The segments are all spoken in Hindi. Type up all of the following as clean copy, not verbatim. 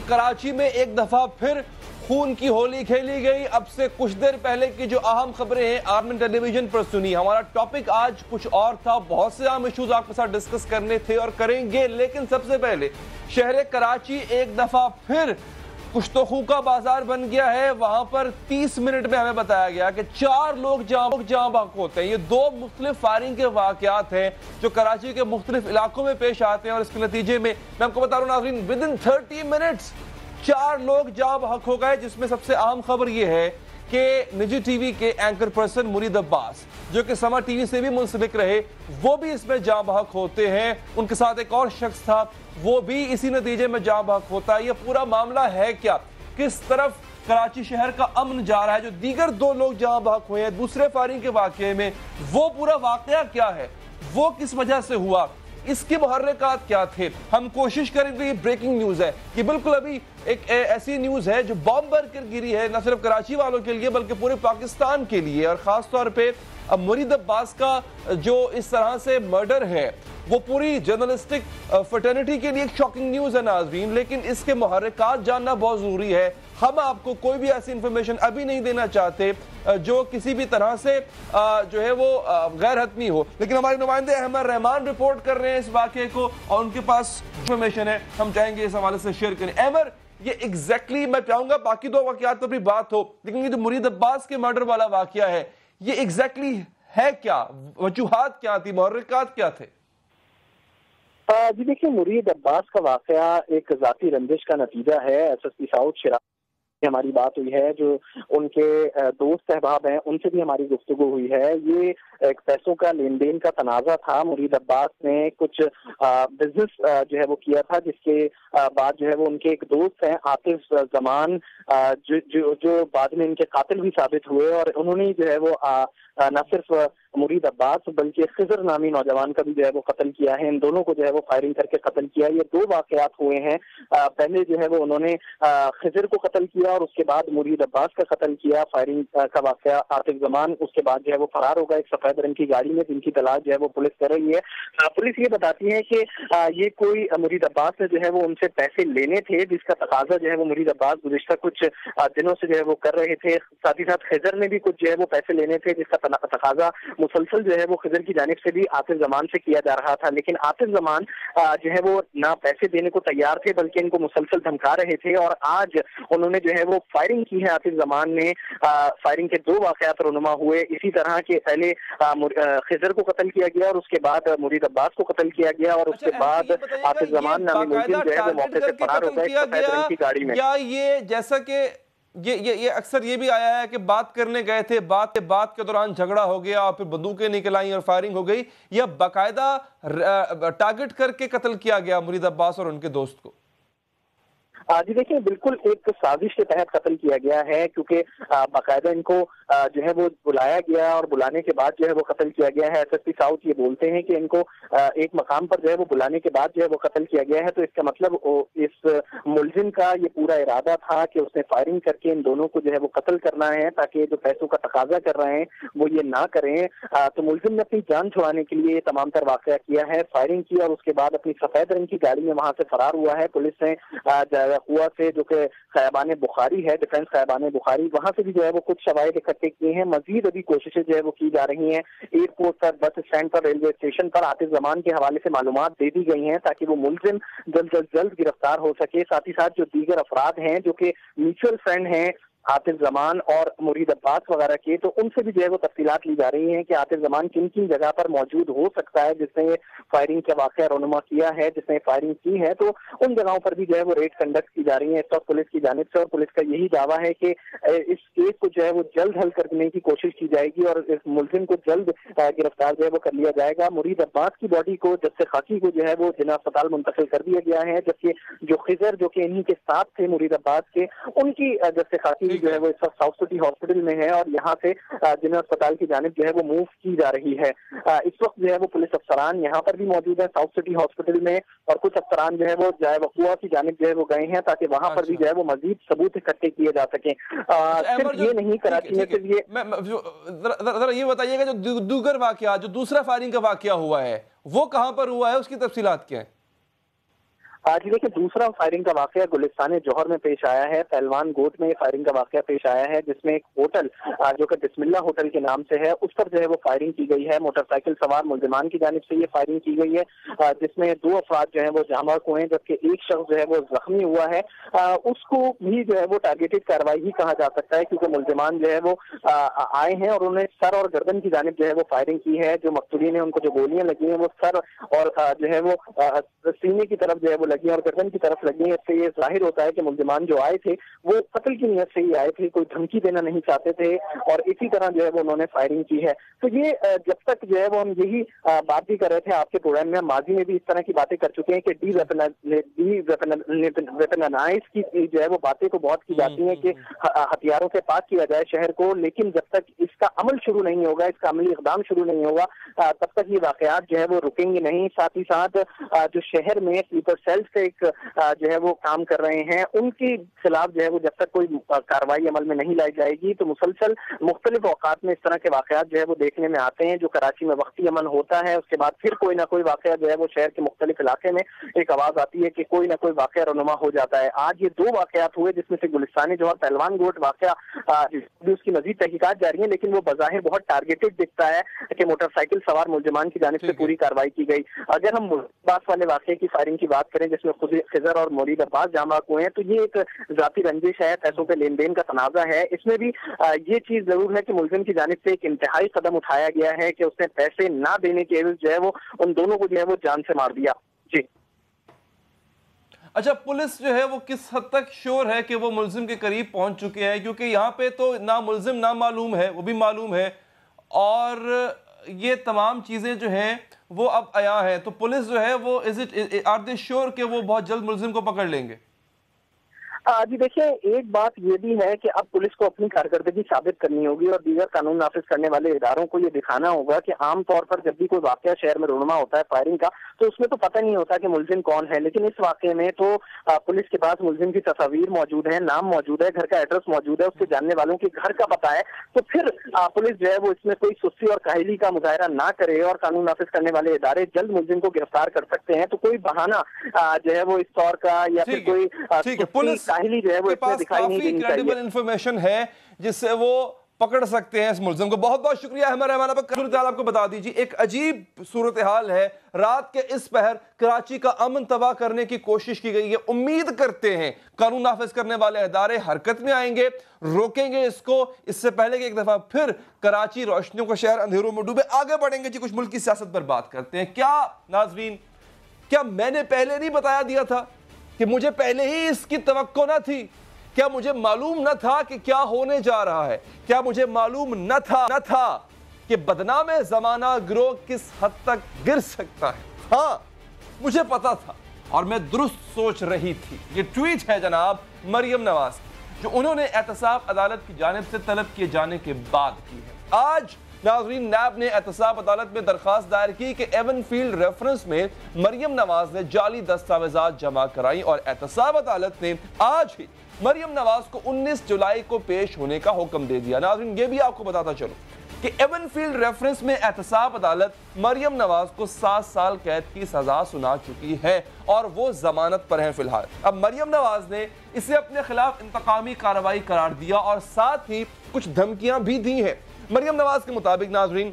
कराची में एक दफा फिर खून की होली खेली गई। अब से कुछ देर पहले की जो अहम खबरें हैं आर्मी टेलीविजन पर सुनी। हमारा टॉपिक आज कुछ और था, बहुत से अहम इश्यूज आपके साथ डिस्कस करने थे और करेंगे, लेकिन सबसे पहले शहर कराची एक दफा फिर कुश्तोखू का बाजार बन गया है। वहां पर 30 मिनट में हमें बताया गया कि 4 लोग जहां बाक होते हैं। ये 2 मुख्तलिफ फायरिंग के वाकयात हैं जो कराची के मुख्तलिफ इलाकों में पेश आते हैं और इसके नतीजे में मैं आपको बता रहा हूं नाज़रीन, विद इन 30 मिनट्स 4 लोग जाँ बहक हो गए। जिसमें सबसे अहम खबर यह है कि निजी टीवी के एंकर पर्सन मुरीद अब्बास जो कि समा टीवी से भी मुंसलिक रहे, वो भी इसमें जाँ बहक होते हैं। उनके साथ एक और शख्स था, वो भी इसी नतीजे में जाँ बहक होता है। ये पूरा मामला है क्या, किस तरफ कराची शहर का अमन जा रहा है? जो दीगर 2 लोग जाँ बहक हुए हैं दूसरे फायरिंग के वाकये में, वो पूरा वाकया क्या है, वो किस वजह से हुआ, इसके मुहर्रिकात क्या थे, हम कोशिश करेंगे। ये ब्रेकिंग न्यूज है कि बिल्कुल अभी एक ऐसी न्यूज है जो बॉम्ब बनकर गिरी है, न सिर्फ कराची वालों के लिए बल्कि पूरे पाकिस्तान के लिए। और खास तौर पे अब मुरीद अब्बास का जो इस तरह से मर्डर है वो पूरी जर्नलिस्टिक फ्रेटर्निटी के लिए एक शॉकिंग न्यूज है नाज़रीन, लेकिन इसके मुहर्रिकात जानना बहुत जरूरी है। हम आपको कोई भी ऐसी इंफॉर्मेशन अभी नहीं देना चाहते जो किसी भी तरह से जो है वो गैर हतमी हो, लेकिन हमारे नुमाइंदे अहमद रहमान रिपोर्ट कर रहे हैं इस वाकये को और उनके पास इंफॉर्मेशन है, हम चाहेंगे इस हवाले से शेयर करें। अहमद, ये एग्जैक्टली मैं चाहूंगा बाकी 2 वाकयात पर भी बात हो, लेकिन ये जो मुरीद अब्बास के मर्डर वाला वाकया है ये एग्जैक्टली है क्या, वजूहात क्या थी, मुहर्रिकात क्या थे? जी देखिए, मुरीद अब्बास का वाकया एक जाती रंजिश का नतीजा है। एसएसपी साउथ शिराज हमारी बात हुई है, जो उनके दोस्त अहबाब हैं उनसे भी हमारी गुफ्तगू हुई है। ये एक पैसों का लेन देन का तनाजा था। मुरीद अब्बास ने कुछ बिजनेस जो है वो किया था, जिसके बाद जो है वो उनके एक दोस्त हैं आतिफ जमान जो बाद में इनके कातिल भी साबित हुए और उन्होंने जो है वो न सिर्फ मुरीद अब्बास बल्कि खिजर नामी नौजवान का भी जो है वो कत्ल किया है। इन दोनों को जो है वो फायरिंग करके कत्ल किया। ये 2 वाकयात हुए हैं। पहले जो है वो उन्होंने खिजर को कत्ल किया और उसके बाद मुरीद अब्बास का कत्ल किया। फायरिंग का वाकया आतिफ जमान उसके बाद जो है वो फरार होगा एक सफेद रंग की गाड़ी में, जिनकी तलाश जो है वो पुलिस कर रही है। पुलिस ये बताती है कि ये कोई मुरीद अब्बास ने जो है वो उनसे पैसे लेने थे, जिसका तकाजा जो है वो मुरीद अब्बास गुज़िश्ता कुछ दिनों से जो है वो कर रहे थे। साथ ही साथ खिजर ने भी कुछ जो है वो पैसे लेने थे, जिसका तकाजा मुसलसल जो है वो खिजर की जानिब से भी आतिफ जमान से किया जा रहा था। लेकिन आतिफ जमान जो है वो ना पैसे देने को तैयार थे बल्कि इनको मुसलसल धमका रहे थे और आज उन्होंने जो है वो फायरिंग की है। आतिफ जमान ने फायरिंग के 2 वाकयात रुनुमा हुए इसी तरह के। पहले खिजर को कत्ल किया गया और उसके बाद मुरीद अब्बास को कत्ल किया गया और उसके बाद आतिफ जमान नामी मुलजिम जो है वो मौके से फरार हो गए सफेद रंग की गाड़ी में। या ये जैसा कि ये अक्सर ये भी आया है कि बात करने गए थे, बात के दौरान झगड़ा हो गया और फिर बंदूकें निकल आई और फायरिंग हो गई, या बाकायदा टारगेट करके कत्ल किया गया मुरीद अब्बास और उनके दोस्त को? जी देखिए, बिल्कुल एक साजिश के तहत कत्ल किया गया है, क्योंकि बाकायदा इनको जो है वो बुलाया गया और बुलाने के बाद जो है वो कत्ल किया गया है। एसएसपी साउथ ये बोलते हैं कि इनको एक मकाम पर जो है वो बुलाने के बाद जो है वो कत्ल किया गया है। तो इसका मतलब इस मुलजिम का ये पूरा इरादा था कि उसने फायरिंग करके इन दोनों को जो है वो कत्ल करना है, ताकि जो पैसों का तकाजा कर रहे हैं वो ये ना करें। तो मुलजिम ने अपनी जान छुड़ाने के लिए ये तमाम तर वाकया किया है, फायरिंग की और उसके बाद अपनी सफेद रंग की गाड़ी में वहां से फरार हुआ है। पुलिस ने हुआ से जो कि खैबान बुखारी है, डिफेंस खैबान बुखारी, वहां से भी जो है वो कुछ शवाहिद इकट्ठे किए हैं। मजीद अभी कोशिशें जो है वो की जा रही हैं। एयरपोर्ट पर, बस स्टैंड पर, रेलवे स्टेशन पर आतिफ जमान के हवाले से मालूमात दे दी गई हैं ताकि वो मुलजिम जल्द गिरफ्तार हो सके। साथ ही साथ जो दीगर अफराद हैं जो कि म्यूचुअल फ्रेंड हैं आतिफ जमान और मुरीद अब्बास वगैरह के, तो उनसे भी जो है वो तफसीलात ली जा रही हैं कि आतिफ जमान किन किन जगह पर मौजूद हो सकता है जिसने ये फायरिंग का वाकया रुनुमा किया है, जिसने फायरिंग की है। तो उन जगहों पर भी जो है वो रेड कंडक्ट की जा रही है इस वक्त पुलिस की जानिब से और पुलिस का यही दावा है कि इस केस को जो है वो जल्द हल करने की कोशिश की जाएगी और इस मुलजिम को जल्द गिरफ्तार जो है वो कर लिया जाएगा। मुरीद अब्बास की बॉडी को जस्से खाकी को जो है वो जिला अस्पताल मुंतकिल कर दिया गया है, जबकि जो खिजर जो कि इन्हीं के साथ थे मुरीद अब्बास के, उनकी जस्से खाकी जो है वो इस वक्त साउथ सिटी हॉस्पिटल में है और यहाँ से जिला अस्पताल की जानिब जो है वो मूव की जा रही है। इस वक्त जो है वो पुलिस अफसरान यहाँ पर भी मौजूद है साउथ सिटी हॉस्पिटल में और कुछ अफसरान जो है वो जाए वकुआ की जानिब जो है वो गए हैं ताकि वहां पर भी जो है वो मजीद सबूत इकट्ठे किए जा सके। सिर्फ ये नहीं, कराची में सिर्फ ये जरा ये बताइएगा जो दूसरा वाकया, जो दूसरा फायरिंग का वाकया हुआ है वो कहां पर हुआ है, उसकी तफसीलात क्या है? जी देखिए, दूसरा फायरिंग का वाकया गुलिस्तान जौहर में पेश आया है। पहलवान गोट में फायरिंग का वाकया पेश आया है, जिसमें एक होटल जो कि बिस्मिल्लाह होटल के नाम से है, उस पर जो है वो फायरिंग की गई है। मोटरसाइकिल सवार मुल्जिमान की जानिब से ये फायरिंग की गई है, जिसमें 2 अफराद जो है वो जाँ बाहक हुए हैं, जबकि एक शख्स जो है वो जख्मी हुआ है। उसको भी जो है वो टारगेटेड कार्रवाई ही कहा जा सकता है, क्योंकि मुल्जिमान जो है वो आए हैं और उन्होंने सर और गर्दन की जानिब जो है वो फायरिंग की है। जो मकतूलीन है उनको जो गोलियां लगी हैं वो सर और जो है वो सीने की तरफ जो है वो लगी और गर्दन की तरफ लगी है। इससे ये जाहिर होता है कि मुल्जिमान जो आए थे वो कत्ल की नीयत से ही आए थे, कोई धमकी देना नहीं चाहते थे, और इसी तरह जो है वो उन्होंने फायरिंग की है। तो ये जब तक जो है वो हम यही बात भी कर रहे थे आपके प्रोग्राम में, माजी में भी इस तरह की बातें कर चुके हैं कि वेपनाइज की जो है वो बातें तो बहुत की जाती हैं कि हथियारों से पाक किया जाए शहर को, लेकिन जब तक इसका अमल शुरू नहीं होगा, इसका अमली इक़दाम शुरू नहीं होगा, तब तक ये वाकयात जो है वो रुकेंगे नहीं। साथ ही साथ जो शहर में स्लीपर सेल्स से एक जो है वो काम कर रहे हैं, उनके खिलाफ जो है वो जब तक कोई कार्रवाई अमल में नहीं लाई जाएगी तो मुसलसल मुख्तलिफ औकात में इस तरह के वाकयात जो है वो देखने में आते हैं। जो कराची में वक्ती अमन होता है, उसके बाद फिर कोई ना कोई वाकया जो है वो शहर के मुख्तलिफ इलाके में एक आवाज आती है कि कोई ना कोई वाकया रनुमा हो जाता है। आज ये 2 वाकयात हुए, जिसमें से गुलिस्तान जौहर पहलवान गोट वाकया उसकी मजीद तहकीकात जारी है, लेकिन वो बज़ाहिर बहुत टारगेटेड दिखता है कि मोटरसाइकिल सवार मुल्जिमान की जानिब से पूरी कार्रवाई की गई। अगर हम अब्बास वाले वाकये की फायरिंग की बात करें, जिसमें खुद खिजर और मोरीद अब्बास जाँ बाहक हुए हैं, तो ये एक जाती रंजिश है, पैसों के लेन देन का तनाजा है। इसमें भी ये चीज जरूर है कि मुल्जिम की जानिब से एक इंतहाई कदम उठाया गया है कि उसने पैसे ना देने के एवज जो है वो उन दोनों को जो है वो जान से मार दिया। जी अच्छा, पुलिस जो है वो किस हद तक श्योर है कि वो मुल्जिम के करीब पहुंच चुके हैं? क्योंकि यहाँ पे तो ना मुल्जिम ना मालूम है, वो भी मालूम है, और ये तमाम चीजें जो हैं वो अब आया है, तो पुलिस जो है वो आर दे श्योर कि वो बहुत जल्द मुल्जिम को पकड़ लेंगे? जी देखिए, एक बात ये भी है कि अब पुलिस को अपनी कारकर्दगी साबित करनी होगी और दीगर कानून नाफिज करने वाले इदारों को ये दिखाना होगा कि आमतौर पर जब भी कोई वाकया शहर में रुनुमा होता है फायरिंग का, तो उसमें तो पता नहीं होता कि मुल्जिम कौन है। लेकिन इस वाकये में तो पुलिस के पास मुल्जिम की तस्वीर मौजूद है, नाम मौजूद है, घर का एड्रेस मौजूद है, उसके जानने वालों के घर का पता है। तो फिर पुलिस जो है वो इसमें कोई सुस्ती और काहिली का मुजाहरा ना करे और कानून नाफिज करने वाले इदारे जल्द मुल्जिम को गिरफ्तार कर सकते हैं। तो कोई बहाना जो है वो इस तौर का या फिर कोई पुलिस काहिली जो है वो इसमें दिखाई नहीं देनी चाहिए। क्रेडिबल इंफॉर्मेशन है जिससे वो पकड़ सकते हैं इस मुल्जिम को। बहुत बहुत शुक्रिया हमारे सूरत हाल आपको बता दीजिए। एक अजीब सूरत हाल है, रात के इस पहर कराची का अमन तबाह करने की कोशिश की गई है। उम्मीद करते हैं कानून नाफिज करने वाले इदारे हरकत में आएंगे, रोकेंगे इसको, इससे पहले कि एक दफा फिर कराची रोशनियों का शहर अंधेरों में डूबे। आगे बढ़ेंगे जी, कुछ मुल्क की सियासत पर बात करते हैं। क्या नाजरीन, क्या मैंने पहले नहीं बताया दिया था कि मुझे पहले ही इसकी तवक्को न थी? क्या मुझे मालूम न था कि क्या होने जा रहा है? क्या मुझे मालूम न था कि बदनाम जमाना गिरोह किस हद तक गिर सकता है? हाँ, मुझे पता था और मैं दुरुस्त सोच रही थी। ये ट्वीट है जनाब मरियम नवाज, जो उन्होंने एहतसाब अदालत की जानिब से तलब किए जाने के बाद की है। आज नाज़रीन, नैब ने एहतसाब अदालत में दरखास्त दायर की कि एवनफील्ड रेफरेंस में मरियम नवाज ने जाली दस्तावेजात जमा कराई और एहतसाब अदालत ने आज ही मरियम नवाज को 19 जुलाई को पेश होने का हुक्म दे दिया। नाज़रीन, ये भी आपको बताता चलो कि एवनफील्ड रेफरेंस में एहतसाब अदालत मरियम नवाज को 7 साल कैद की सजा सुना चुकी है और वो जमानत पर हैं फिलहाल। अब मरियम नवाज ने इसे अपने खिलाफ इंतकामी कार्रवाई करार दिया और साथ ही कुछ धमकियां भी दी हैं। मरियम नवाज के मुताबिक नाजरीन,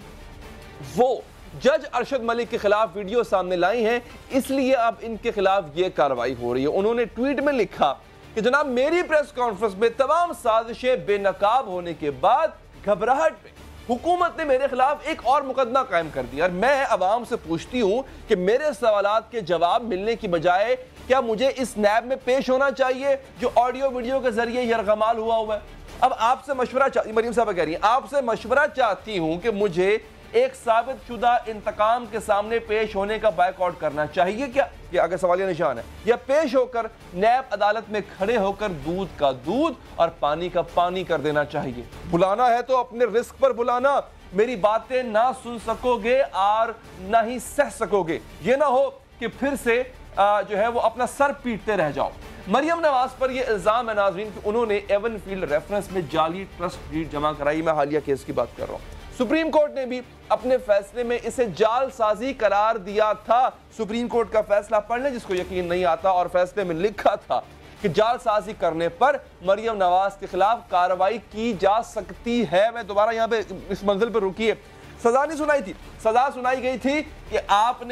वो जज अरशद मलिक के खिलाफ वीडियो सामने लाई हैं, इसलिए अब इनके खिलाफ ये कार्रवाई हो रही है। उन्होंने ट्वीट में लिखा कि जनाब, मेरी प्रेस कॉन्फ्रेंस में तमाम साजिशें बेनकाब होने के बाद घबराहट में हुकूमत ने मेरे खिलाफ एक और मुकदमा कायम कर दिया और मैं अवाम से पूछती हूं कि मेरे सवालात के जवाब मिलने की बजाय क्या मुझे इस नैब में पेश होना चाहिए जो ऑडियो वीडियो के जरिए यरगमाल हुआ है। अब आपसे मशवरा मरियम साहब कह रही हैं, आपसे मशवरा चाहती हूं कि मुझे एक साबित शुदा इंतकाम के सामने पेश होने का बायकॉट करना चाहिए क्या? ये अगर सवालिया निशान है, या पेश होकर नैब अदालत में खड़े होकर दूध का दूध और पानी का पानी कर देना चाहिए? बुलाना है तो अपने रिस्क पर बुलाना, मेरी बातें ना सुन सकोगे और ना ही सह सकोगे। ये ना हो कि फिर से जो है वो अपना सर पीटते रह जाओ। मरियम नवाज पर यह इल्जाम है नाजरीन कि उन्होंने एवनफील्ड रेफरेंस में जाली ट्रस्ट डीड जमा कराई। मैं हालिया केस की बात कर रहा हूँ। सुप्रीम कोर्ट ने भी अपने फैसले में इसे जालसाजी करार दिया था। सुप्रीम कोर्ट का फैसला पढ़ लें जिसको यकीन नहीं आता, और फैसले में लिखा था कि जालसाजी करने पर मरियम नवाज के खिलाफ कार्रवाई की जा सकती है। मैं दोबारा यहां पे इस मंजिल पर रुकिए, सजा नहीं सुनाई थी, सजा सुनाई गई थी कि आप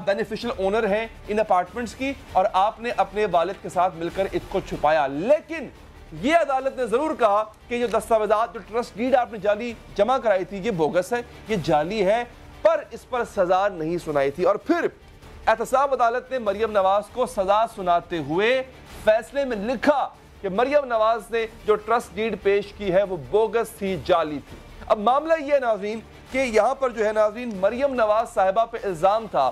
बेनिफिशियल ओनर हैं इन अपार्टमेंट्स की और आपने अपने वालिद के साथ मिलकर इसको छुपाया। लेकिन ये अदालत ने जरूर कहा कि जो दस्तावेजात, जो ट्रस्ट डीड आपने जाली जमा कराई थी, ये बोगस है, ये जाली है, पर इस पर सजा नहीं सुनाई थी। और फिर एहतसाब अदालत ने मरियम नवाज को सजा सुनाते हुए फैसले में लिखा कि मरियम नवाज ने जो ट्रस्ट डीड पेश की है वो बोगस थी, जाली थी। अब मामला ये नाज़रीन कि यहां पर जो है नाज़रीन, मरियम नवाज साहिबा पे इल्जाम था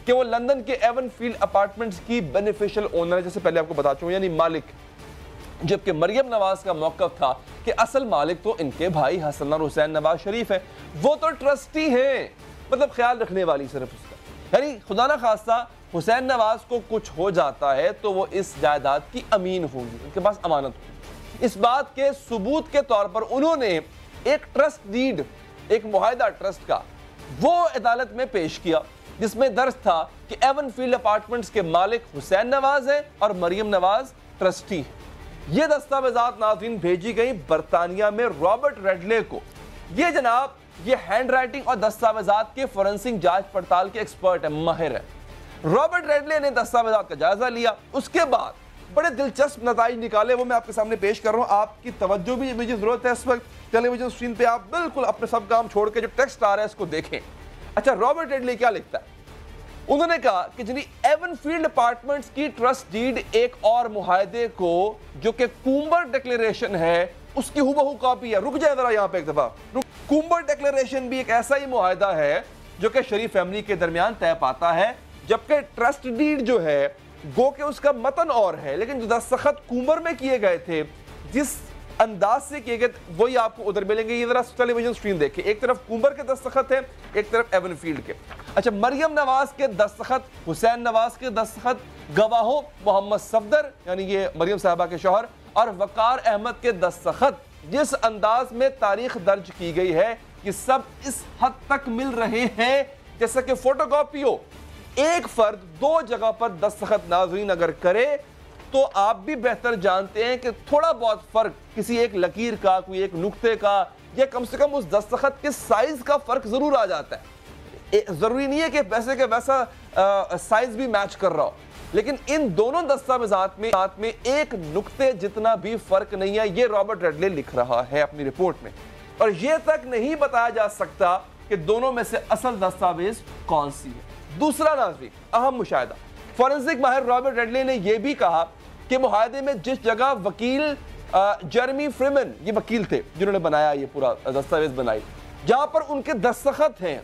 कि वो लंदन के एवनफील्ड अपार्टमेंट्स की बेनिफिशियल ओनर है, जैसे पहले आपको बता चुका हूं, यानी मालिक। जबकि मरियम नवाज का मौक़िफ़ था कि असल मालिक तो इनके भाई हसन और हुसैन नवाज शरीफ है, वो तो ट्रस्टी हैं, मतलब ख्याल रखने वाली सिर्फ उसका। यानी खुदा ना खास्ता हुसैन नवाज को कुछ हो जाता है तो वो इस जायदाद की अमीन होंगी, उनके पास अमानत होगी। इस बात के सबूत के तौर पर उन्होंने एक ट्रस्ट डीड, एक मुआहदा ट्रस्ट का, वो अदालत में पेश किया जिसमें दर्ज था कि एवनफील्ड अपार्टमेंट्स के मालिक हुसैन नवाज है और मरियम नवाज ट्रस्टी है। ये दस्तावेजात नाज़रीन भेजी गई बरतानिया में रॉबर्ट रेडले को। ये जनाब, ये हैंड राइटिंग और दस्तावेजात के फोरेंसिक जांच पड़ताल के एक्सपर्ट है, माहिर है। रॉबर्ट रेडले ने दस्तावेजात का जायजा लिया, उसके बाद बड़े दिलचस्प नताइज निकाले, वो मैं आपके सामने पेश कर रहा हूं। आपकी तवज्जो भी मुझे जरूरत है इस वक्त। टेलीविजन स्क्रीन पे आप बिल्कुल अपने सब काम छोड़ के जो टेक्स्ट आ रहा है इसको देखें। अच्छा, रॉबर्ट रेडले क्या लिखता है? उन्होंने कहा कि जिन्हें एवनफील्ड अपार्टमेंट्स की ट्रस्ट डीड एक और मुआहदे को, जो कि कूम्बर डिक्लेरेशन है, उसकी हुबहू कॉपी है। रुक जाए जरा यहां पे एक दफा। कूम्बर डिक्लेरेशन भी एक ऐसा ही मुआहदा है जो कि शरीफ फैमिली के दरमियान तय पाता है, जबकि ट्रस्ट डीड जो है गो के उसका मतन और है, लेकिन जो दस्तखत कूम्बर में किए गए थे, जिस अंदाज से किए गए, वही आपको उधर मिलेंगे। ये जरा टेलीविजन स्क्रीन देखिए, एक तरफ कूम्बर के दस्तखत है, एक तरफ एवनफील्ड के। अच्छा, मरियम नवाज के दस्तखत, हुसैन नवाज के दस्तखत, गवाहों मोहम्मद सफदर यानी ये मरियम साहबा के शौहर और वकार अहमद के दस्तखत, जिस अंदाज में तारीख दर्ज की गई है, ये सब इस हद तक मिल रहे हैं जैसा कि फोटोकॉपी हो। एक फर्द दो जगह पर दस्तखत नाज़रीन अगर करे तो आप भी बेहतर जानते हैं कि थोड़ा बहुत फर्क, किसी एक लकीर का, कोई एक नुक्ते का, या कम से कम उस दस्तखत के साइज का फर्क जरूर आ जाता है। जरूरी नहीं है कि वैसे के वैसा साइज भी मैच कर रहा हो, लेकिन इन दोनों दस्तावेजात में एक नुक्ते जितना भी फर्क नहीं है। ये रॉबर्ट रेडले लिख रहा है अपनी रिपोर्ट में, और यह तक नहीं बताया जा सकता कि दोनों में से असल दस्तावेज कौन सी है। दूसरा नाज़रीन अहम मुशाहिदा, फोरेंसिक माहिर रॉबर्ट रेडले ने यह भी कहा कि मुआहदे में जिस जगह वकील जर्मी फ्रीमन, ये वकील थे जिन्होंने बनाया ये पूरा दस्तावेज बनाई, जहां पर उनके दस्तखत हैं,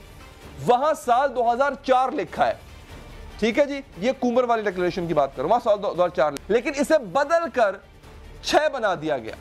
वहां साल 2004 लिखा है। ठीक है जी, ये कूम्बर वाली डिक्लेरेशन की बात करूं, वहां साल 2004, लेकिन इसे बदल कर 6 बना दिया गया।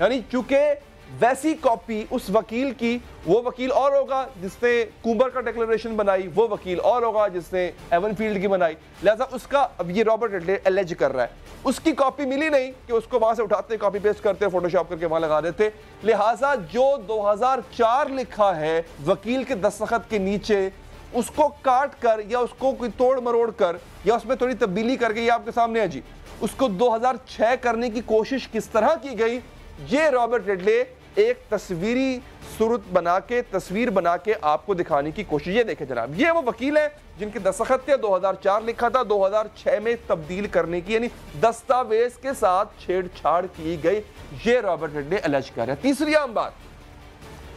यानी चूंकि वैसी कॉपी उस वकील की, वो वकील और होगा जिसने कूम्बर का डिक्लेरेशन बनाई, वो वकील और होगा जिसने एवनफील्ड की बनाई, लिहाजा उसका, अब ये रॉबर्ट रेडले एलेज कर रहा है, उसकी कॉपी मिली नहीं कि उसको वहां से उठाते, कॉपी पेस्ट करते, फोटोशॉप करके वहां लगा देते। लिहाजा जो 2004 लिखा है वकील के दस्तखत के नीचे, उसको काट कर या उसको कोई तोड़ मरोड़ कर या उसमें थोड़ी तब्दीली करके, ये आपके सामने है जी, उसको 2006 करने की कोशिश किस तरह की गई, ये रॉबर्ट रेडले एक तस्वीरी सूरत बना के, तस्वीर बना के आपको दिखाने की कोशिश। ये देखें जनाब, ये वो वकील है जिनके दस्तखत थे, 2004 लिखा था, 2006 में तब्दील करने की, यानी दस्तावेज के साथ छेड़छाड़ की गई। ये रॉबर्ट रेडले अलर्ज कर रहे हैं। तीसरी आम बात,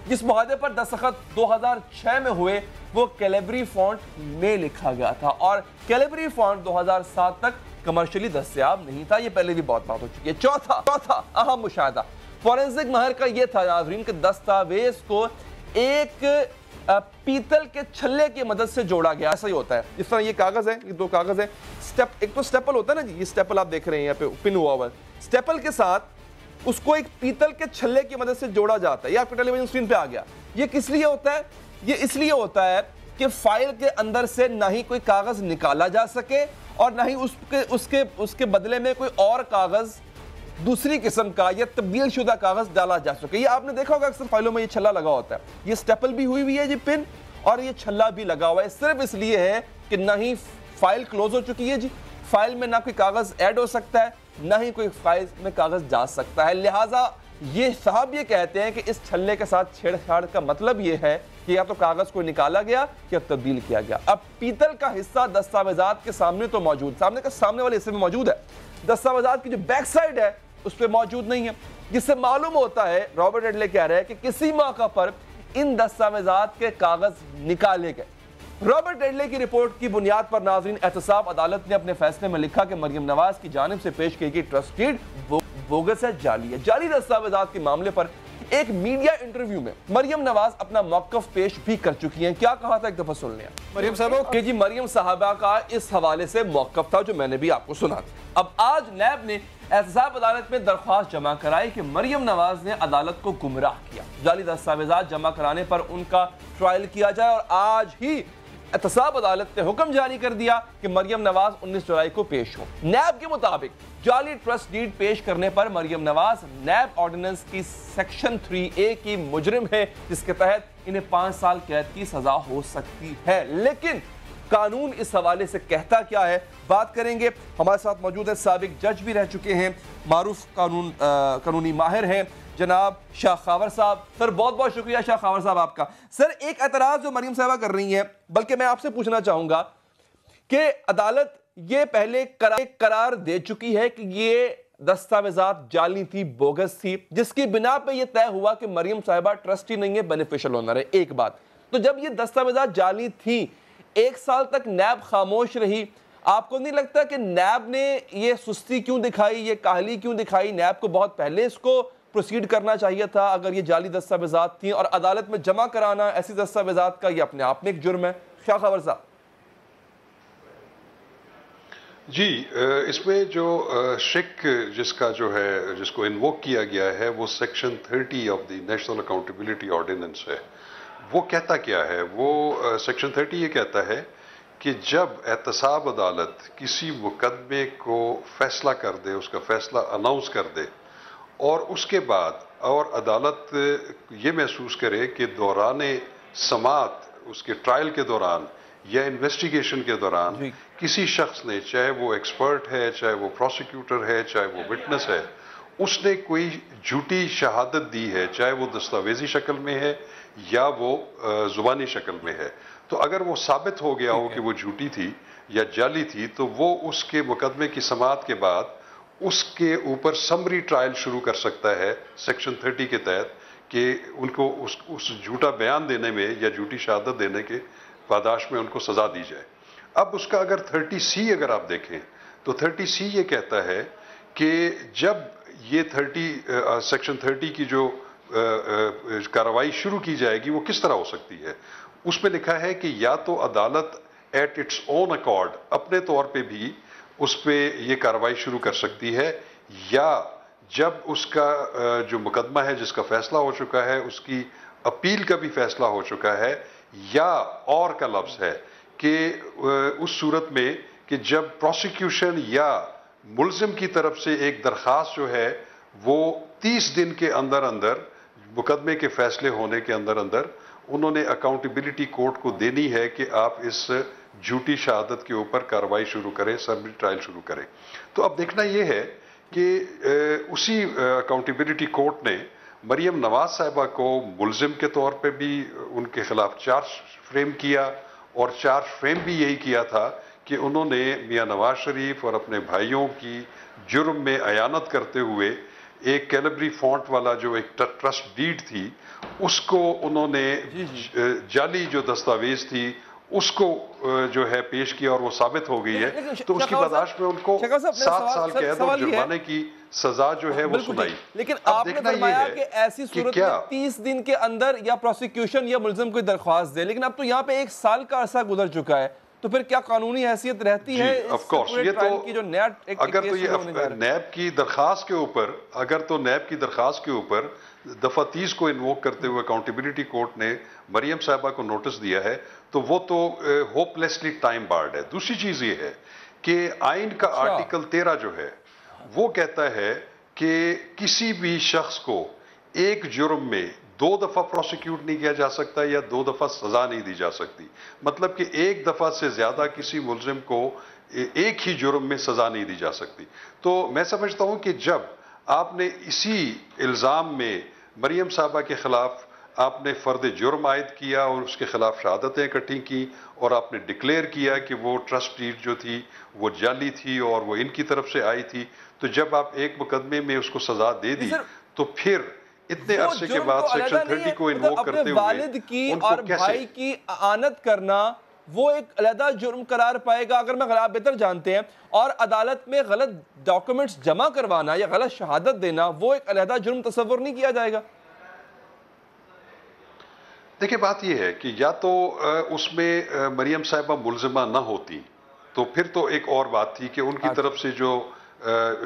जिस मुआहदे पर दस्तखत 2006 में हुए वो कैलिब्री फॉन्ट में लिखा गया था, और कैलिब्री फॉन्ट 2007 तक कमर्शियली दस्तयाब नहीं था। ये पहले भी बहुत बात हो चुकी है। चौथा अहम मुशाहिदा फोरेंसिक माहिर का यह था नाज़रीन कि दस्तावेज को एक पीतल के छल्ले की मदद से जोड़ा गया। ऐसा ही होता है, इस तरह ये कागज है, ये दो कागज है, एक तो स्टेपल होता है ना जी, ये स्टेपल आप देख रहे हैं यहाँ पे पिन हुआ हुआ है, स्टेपल के साथ उसको एक पीतल के छल्ले की मदद से जोड़ा जाता है। ये आपके टेलीविजन स्क्रीन पे आ गया। ये किस लिए होता है? ये इसलिए होता है कि फाइल के अंदर से ना ही कोई कागज निकाला जा सके और ना ही उसके बदले में कोई और कागज दूसरी किस्म का या तब्दील शुदा कागज डाला जा सके। ये आपने देखा होगा अक्सर फाइलों में ये छल्ला लगा होता है, ये स्टेपल भी हुई है जी पिन, और ये छल्ला भी लगा हुआ है। सिर्फ इसलिए है कि ना ही फाइल क्लोज हो चुकी है जी, फाइल में ना कोई कागज ऐड हो सकता है, ना ही कोई फाइल में कागज जा सकता है। लिहाजा ये साहब ये कहते हैं कि इस छल्ले के साथ छेड़छाड़ का मतलब ये है कि या तो कागज को निकाला गया या तब्दील किया गया। अब पीतल का हिस्सा दस्तावेजात के सामने तो मौजूद, सामने वाले हिस्से में मौजूद है, दस्तावेजात की जो बैक साइड है उस पर मौजूद नहीं है, जिससे मालूम होता है, रॉबर्ट एडले कह रहे हैं कि किसी मौका पर इन दस्तावेजात के कागज निकाले गए। रॉबर्ट एडले की रिपोर्ट की बुनियाद पर नाज़रीन, एहतसाब अदालत ने अपने फैसले में लिखा कि मरियम नवाज की जानिब से पेश की गई ट्रस्ट डीड बोगस है, जाली है। जाली दस्तावेजात के मामले पर एक मीडिया इंटरव्यू में मरियम नवाज अपना मौकफ पेश भी कर चुकी हैं। क्या कहा था एक दफा सुन लिया मरियम साहबा कि जी मरियम साहबा का इस हवाले से मौकफ था जो मैंने भी आपको सुना। अब आज नैब ने एहतसाब अदालत में दरख्वास्त जमा कराई कि मरियम नवाज ने अदालत को गुमराह किया, जाली दस्तावेजात जमा कराने पर उनका ट्रायल किया जाए, और आज ही एहतसाब अदालत ने हुक्म जारी कर दिया कि मरियम नवाज 19 जुलाई को पेश हो। नैब के मुताबिक जाली ट्रस्ट डीड पेश करने पर मरियम नवाज नैब ऑर्डिनेंस की सेक्शन 3A की मुजरिम है, जिसके तहत इन्हें 5 साल कैद की सजा हो सकती है। लेकिन कानून इस हवाले से कहता क्या है, बात करेंगे। हमारे साथ मौजूद है, साबिक जज भी रह चुके हैं, मारूफ कानूनी माहिर हैं जनाब शाह खावर साहब। सर बहुत बहुत शुक्रिया शाह खावर साहब आपका। सर एक एतराज जो मरियम साहबा कर रही हैं, बल्कि मैं आपसे पूछना चाहूंगा कि अदालत ये पहले करार दे चुकी है कि ये दस्तावेजात जाली थी, बोगस थी, जिसकी बिना पे ये तय हुआ कि मरियम साहबा ट्रस्टी नहीं है, बेनिफिशियल ओनर है। एक बात तो जब ये दस्तावेजात जाली थी, 1 साल तक नैब खामोश रही, आपको नहीं लगता कि नैब ने ये सुस्ती क्यों दिखाई, ये काहली क्यों दिखाई? नैब को बहुत पहले इसको प्रोसीड करना चाहिए था अगर ये जाली दस्तावेजात थी, और अदालत में जमा कराना ऐसी दस्तावेजात का ये अपने आप में एक जुर्म है। शाह खबर साहब जी, इसमें जो शिक जिसका जो है, जिसको इन्वोक किया गया है, वो section 30 of the national accountability ordinance है। वो कहता क्या है? वो सेक्शन 30 ये कहता है कि जब एहतसाब अदालत किसी मुकदमे को फैसला कर दे, उसका फैसला अनाउंस कर दे, और उसके बाद और अदालत ये महसूस करे कि दौरान समात, उसके ट्रायल के दौरान या इन्वेस्टिगेशन के दौरान किसी शख्स ने, चाहे वो एक्सपर्ट है, चाहे वो प्रोसिक्यूटर है, चाहे वो विटनेस है, उसने कोई झूठी शहादत दी है, चाहे वो दस्तावेजी शक्ल में है या वो जुबानी शक्ल में है, तो अगर वो साबित हो गया हो कि वो झूठी थी या जाली थी, तो वो उसके मुकदमे की समात के बाद उसके ऊपर समरी ट्रायल शुरू कर सकता है सेक्शन 30 के तहत, कि उनको उस झूठा बयान देने में या झूठी शहादत देने के पादाश में उनको सजा दी जाए। अब उसका अगर 30C अगर आप देखें तो 30C ये कहता है कि जब ये सेक्शन 30 की जो कार्रवाई शुरू की जाएगी वो किस तरह हो सकती है। उसमें लिखा है कि या तो अदालत एट इट्स ओन अकॉर्ड, अपने तौर पे भी उस पर यह कार्रवाई शुरू कर सकती है, या जब उसका जो मुकदमा है जिसका फैसला हो चुका है उसकी अपील का भी फैसला हो चुका है, या और का लफ्ज है कि उस सूरत में कि जब प्रोसिक्यूशन या मुल्जिम की तरफ से एक दरख्वास्त जो है वो 30 दिन के अंदर अंदर, मुकदमे के फैसले होने के अंदर अंदर उन्होंने अकाउंटेबिलिटी कोर्ट को देनी है कि आप इस झूठी शहादत के ऊपर कार्रवाई शुरू करें, समरी ट्रायल शुरू करें। तो अब देखना यह है कि उसी अकाउंटेबिलिटी कोर्ट ने मरियम नवाज साहिबा को मुल्जिम के तौर पे भी उनके खिलाफ चार्ज फ्रेम किया, और चार्ज फ्रेम भी यही किया था कि उन्होंने मियां नवाज शरीफ और अपने भाइयों की जुर्म में अयानत करते हुए एक कैलिब्री फॉन्ट वाला जो एक ट्रस्ट डीड थी उसको उन्होंने जाली जो दस्तावेज थी उसको जो है पेश किया, और वो साबित हो गई है। तो उसकी बर्दाश्त में उनको 7 साल कैद और जुर्माने की सजा जो है वो सुनाई। लेकिन आपने फरमाया कि ऐसी सूरत में 30 दिन के अंदर या प्रोसिक्यूशन या मुल्जिम कोई दरख्वास्त दे, लेकिन अब तो यहाँ पे 1 साल का अरसा गुजर चुका है, तो फिर क्या कानूनी हैसियत रहती है? ऑफ कोर्स ये तो की जो अगर तो ये नैब की दरखास्त के ऊपर, अगर तो नैब की दरखास्त के ऊपर दफा 30 को इन्वोक करते हुए अकाउंटेबिलिटी कोर्ट ने मरियम साहिबा को नोटिस दिया है, तो वो तो होपलेसली टाइम बार्ड है। दूसरी चीज ये है कि आइन का आर्टिकल 13 जो है वो कहता है कि किसी भी शख्स को एक जुर्म में 2 दफा प्रोसिक्यूट नहीं किया जा सकता या 2 दफा सजा नहीं दी जा सकती। मतलब कि एक दफा से ज्यादा किसी मुलजिम को एक ही जुर्म में सजा नहीं दी जा सकती। तो मैं समझता हूं कि जब आपने इसी इल्जाम में मरियम साहबा के खिलाफ आपने फर्द जुर्म आयद किया और उसके खिलाफ शहादतें इकट्ठी की और आपने डिक्लेयर किया कि वो ट्रस्ट डीड जो थी वो जाली थी और वो इनकी तरफ से आई थी, तो जब आप एक मुकदमे में उसको सजा दे दी तो फिर इतने अरसे के बाद सेक्शन 30 को इन्वोक करते हुए वालिद की और भाई की आनत करना वो एक अलहदा जुर्म करार पाएगा अगर मैं आप बेहतर जानते हैं, और अदालत में गलत डॉक्यूमेंट्स जमा करवाना या गलत शहादत देना वो एक अलहदा जुर्म तस्वर नहीं किया जाएगा। देखिए बात यह है कि या तो उसमें मरियम साहिबा मुलजिमा ना होती तो फिर तो एक और बात थी कि उनकी तरफ से जो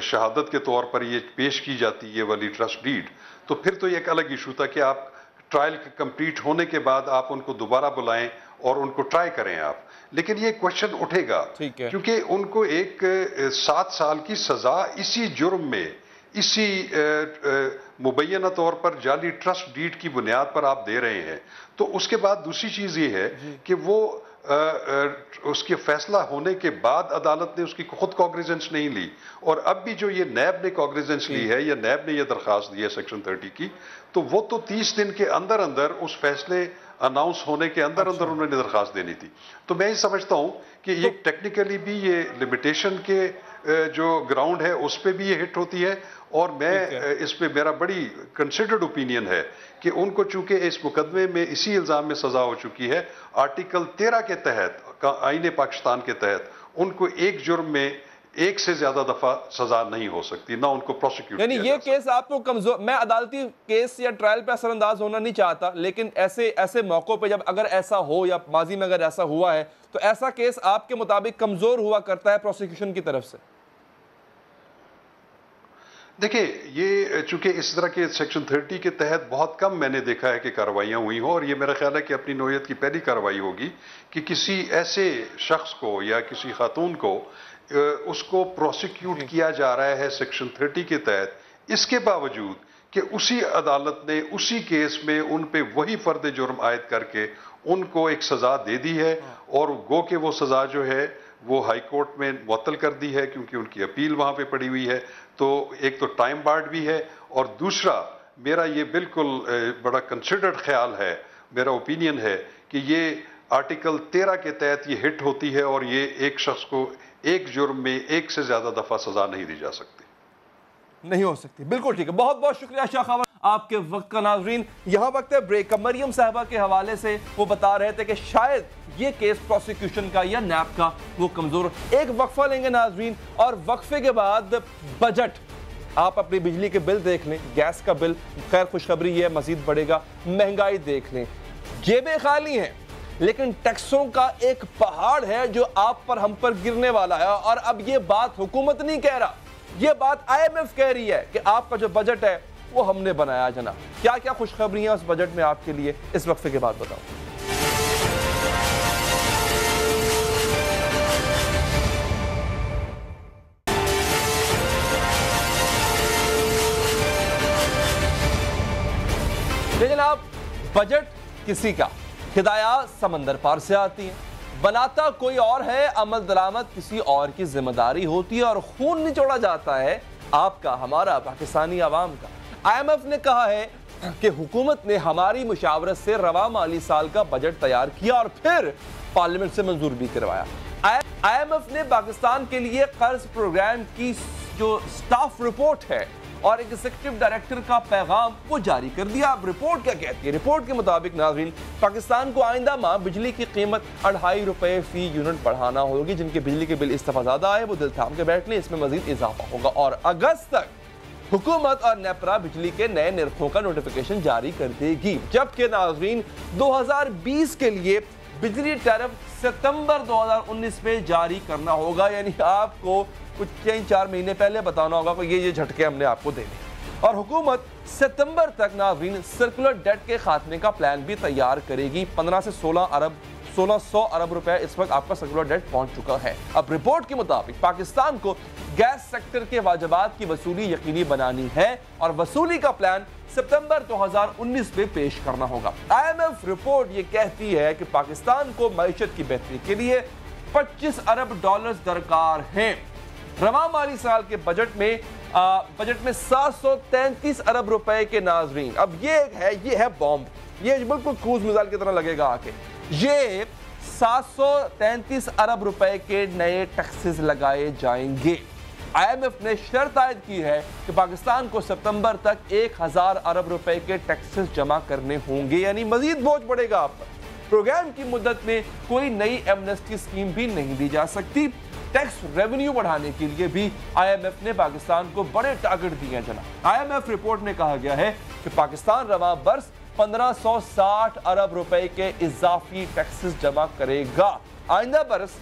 शहादत के तौर पर ये पेश की जाती ये वाली ट्रस्ट डीड, तो फिर तो ये एक अलग इशू था कि आप ट्रायल कंप्लीट होने के बाद आप उनको दोबारा बुलाएं और उनको ट्राई करें आप। लेकिन ये क्वेश्चन उठेगा क्योंकि उनको एक 7 साल की सजा इसी जुर्म में इसी मुबैना तौर पर जाली ट्रस्ट डीड की बुनियाद पर आप दे रहे हैं। तो उसके बाद दूसरी चीज ये है कि वो उसके फैसला होने के बाद अदालत ने उसकी खुद कॉग्निजेंस नहीं ली, और अब भी जो ये नैब ने कॉग्निजेंस ली है या नैब ने ये दरखास्त दी है सेक्शन 30 की, तो वो तो 30 दिन के अंदर अंदर उस फैसले अनाउंस होने के अंदर अंदर उन्होंने दरखास्त देनी थी। तो मैं ये समझता हूं कि ये टेक्निकली भी ये लिमिटेशन के जो ग्राउंड है उस पर भी ये हिट होती है, और मैं इस पे मेरा बड़ी कंसिडर्ड ओपिनियन है कि उनको चूंकि इस मुकदमे में इसी इल्जाम में सजा हो चुकी है, आर्टिकल 13 के तहत आईने पाकिस्तान के तहत उनको एक जुर्म में एक से ज्यादा दफा सजा नहीं हो सकती, ना उनको प्रोसिक्यूट। यानी ये केस आपको कमजोर, मैं अदालती केस या ट्रायल पे असरअंदाज होना नहीं चाहता, लेकिन ऐसे मौकों पे जब अगर ऐसा हो या माजी में अगर ऐसा हुआ है तो ऐसा केस आपके मुताबिक कमजोर हुआ करता है प्रोसिक्यूशन की तरफ से। देखिए ये चूंकि इस तरह के सेक्शन 30 के तहत बहुत कम मैंने देखा है कि कार्रवाइयां हुई हो, और ये मेरा ख्याल है कि अपनी नौयत की पहली कार्रवाई होगी कि किसी ऐसे शख्स को या किसी खातून को उसको प्रोसिक्यूट किया जा रहा है सेक्शन 30 के तहत, इसके बावजूद कि उसी अदालत ने उसी केस में उन पे वही फर्द जुर्म आयद करके उनको एक सजा दे दी है, और गो के वो सजा जो है वो हाई कोर्ट में मुअत्तल कर दी है क्योंकि उनकी अपील वहां पे पड़ी हुई है। तो एक तो टाइम बार्ड भी है, और दूसरा मेरा ये बिल्कुल बड़ा कंसिडर्ड ख्याल है, मेरा ओपिनियन है कि ये आर्टिकल 13 के तहत ये हिट होती है और ये एक शख्स को एक जुर्म में एक से ज्यादा दफा सजा नहीं दी जा सकती, नहीं हो सकती। बिल्कुल ठीक है, बहुत बहुत शुक्रिया शाह खावर आपके वक्त का। नाजरीन यहाँ वक्त है ब्रेक का। मरियम साहबा के हवाले से वो बता रहे थे कि शायद ये केस प्रोसिक्यूशन का या नैब का वो कमजोर। एक वक्फा लेंगे नाजरीन, और वक्फे के बाद बजट। आप अपनी बिजली के बिल देख लें, गैस का बिल, खैर खुशखबरी है मजीद बढ़ेगा, महंगाई देख लें, जेबें खाली हैं लेकिन टैक्सों का एक पहाड़ है जो आप पर हम पर गिरने वाला है। और अब ये बात हुकूमत नहीं कह रहा, ये बात IMF कह रही है कि आपका जो बजट है वो हमने बनाया जनाब। क्या क्या खुशखबरियां उस बजट में आपके लिए, इस वक्फे के बाद बताओ। जनाब बजट किसी का, हिदायत समंदर पार से आती है, बनाता कोई और है, अमल दरामद किसी और की जिम्मेदारी होती है, और खून निचोड़ा जाता है आपका, हमारा, पाकिस्तानी आवाम का। IMF ने कहा है कि हुकूमत ने हमारी मुशावरत से रवा माली साल का बजट तैयार किया और फिर पार्लियामेंट से मंजूर भी करवाया। IMF ने पाकिस्तान के लिए कर्ज प्रोग्राम की जो स्टाफ रिपोर्ट है और एग्जीक्यूटिव डायरेक्टर का पैगाम वो जारी कर दिया। अब रिपोर्ट क्या कहती है? रिपोर्ट के मुताबिक नाज़रीन, पाकिस्तान को आइंदा माह बिजली की कीमत 2.5 रुपए फी यूनिट बढ़ाना होगी। जिनके बिजली के बिल इस दफा ज्यादा आए वो दिल थाम के बैठ लें, इसमें मजीद इजाफा होगा। और अगस्त तक हुकूमत और नेपरा बिजली के नए निर्खों का नोटिफिकेशन जारी कर देगी। जबकि नाज़रीन 2020 के लिए बिजली टैरिफ सितंबर 2019 में जारी करना होगा। यानी आपको कुछ 3-4 महीने पहले बताना होगा कि ये झटके हमने आपको देने। और हुकूमत सितंबर तक नाज़रीन सर्कुलर डेट के खात्मे का प्लान भी तैयार करेगी। 15 से 16 अरब 1600 अरब रुपए इस वक्त आपका सर्कुलर डेट पहुंच चुका है। अब रिपोर्ट के मुताबिक पाकिस्तान को गैस सेक्टर के वाजिबात की वसूली यकीनी बनानी है और वसूली का प्लान सितंबर 2019 में पेश करना होगा। IMF रिपोर्ट ये कहती है कि पाकिस्तान को मईशत की बेहतरी के लिए 25 अरब डॉलर्स दरकार हैं। रवा माली साल के बजट में 733 अरब रुपए के नाजरीन। अब ये है बॉम्ब, ये बिल्कुल क्रूज मिसाइल की तरह लगेगा आके। ये 733 अरब रुपए के नए टैक्सेस लगाए जाएंगे। IMF ने शर्त आयद की है कि पाकिस्तान को सितंबर तक 1000 अरब रुपए के टैक्सेस जमा करने होंगे, यानी मजीद बोझ बढ़ेगा आप पर। प्रोग्राम की मुद्दत में कोई नई एमनेस्टी स्कीम भी नहीं दी जा सकती। टैक्स रेवेन्यू बढ़ाने के लिए भी IMF ने पाकिस्तान को बड़े टारगेट दिए हैं जनाब। IMF रिपोर्ट में कहा गया है कि पाकिस्तान रवा बरस 1560 अरब रुपए के इजाफी टैक्सेस जमा करेगा। आइंदा बरस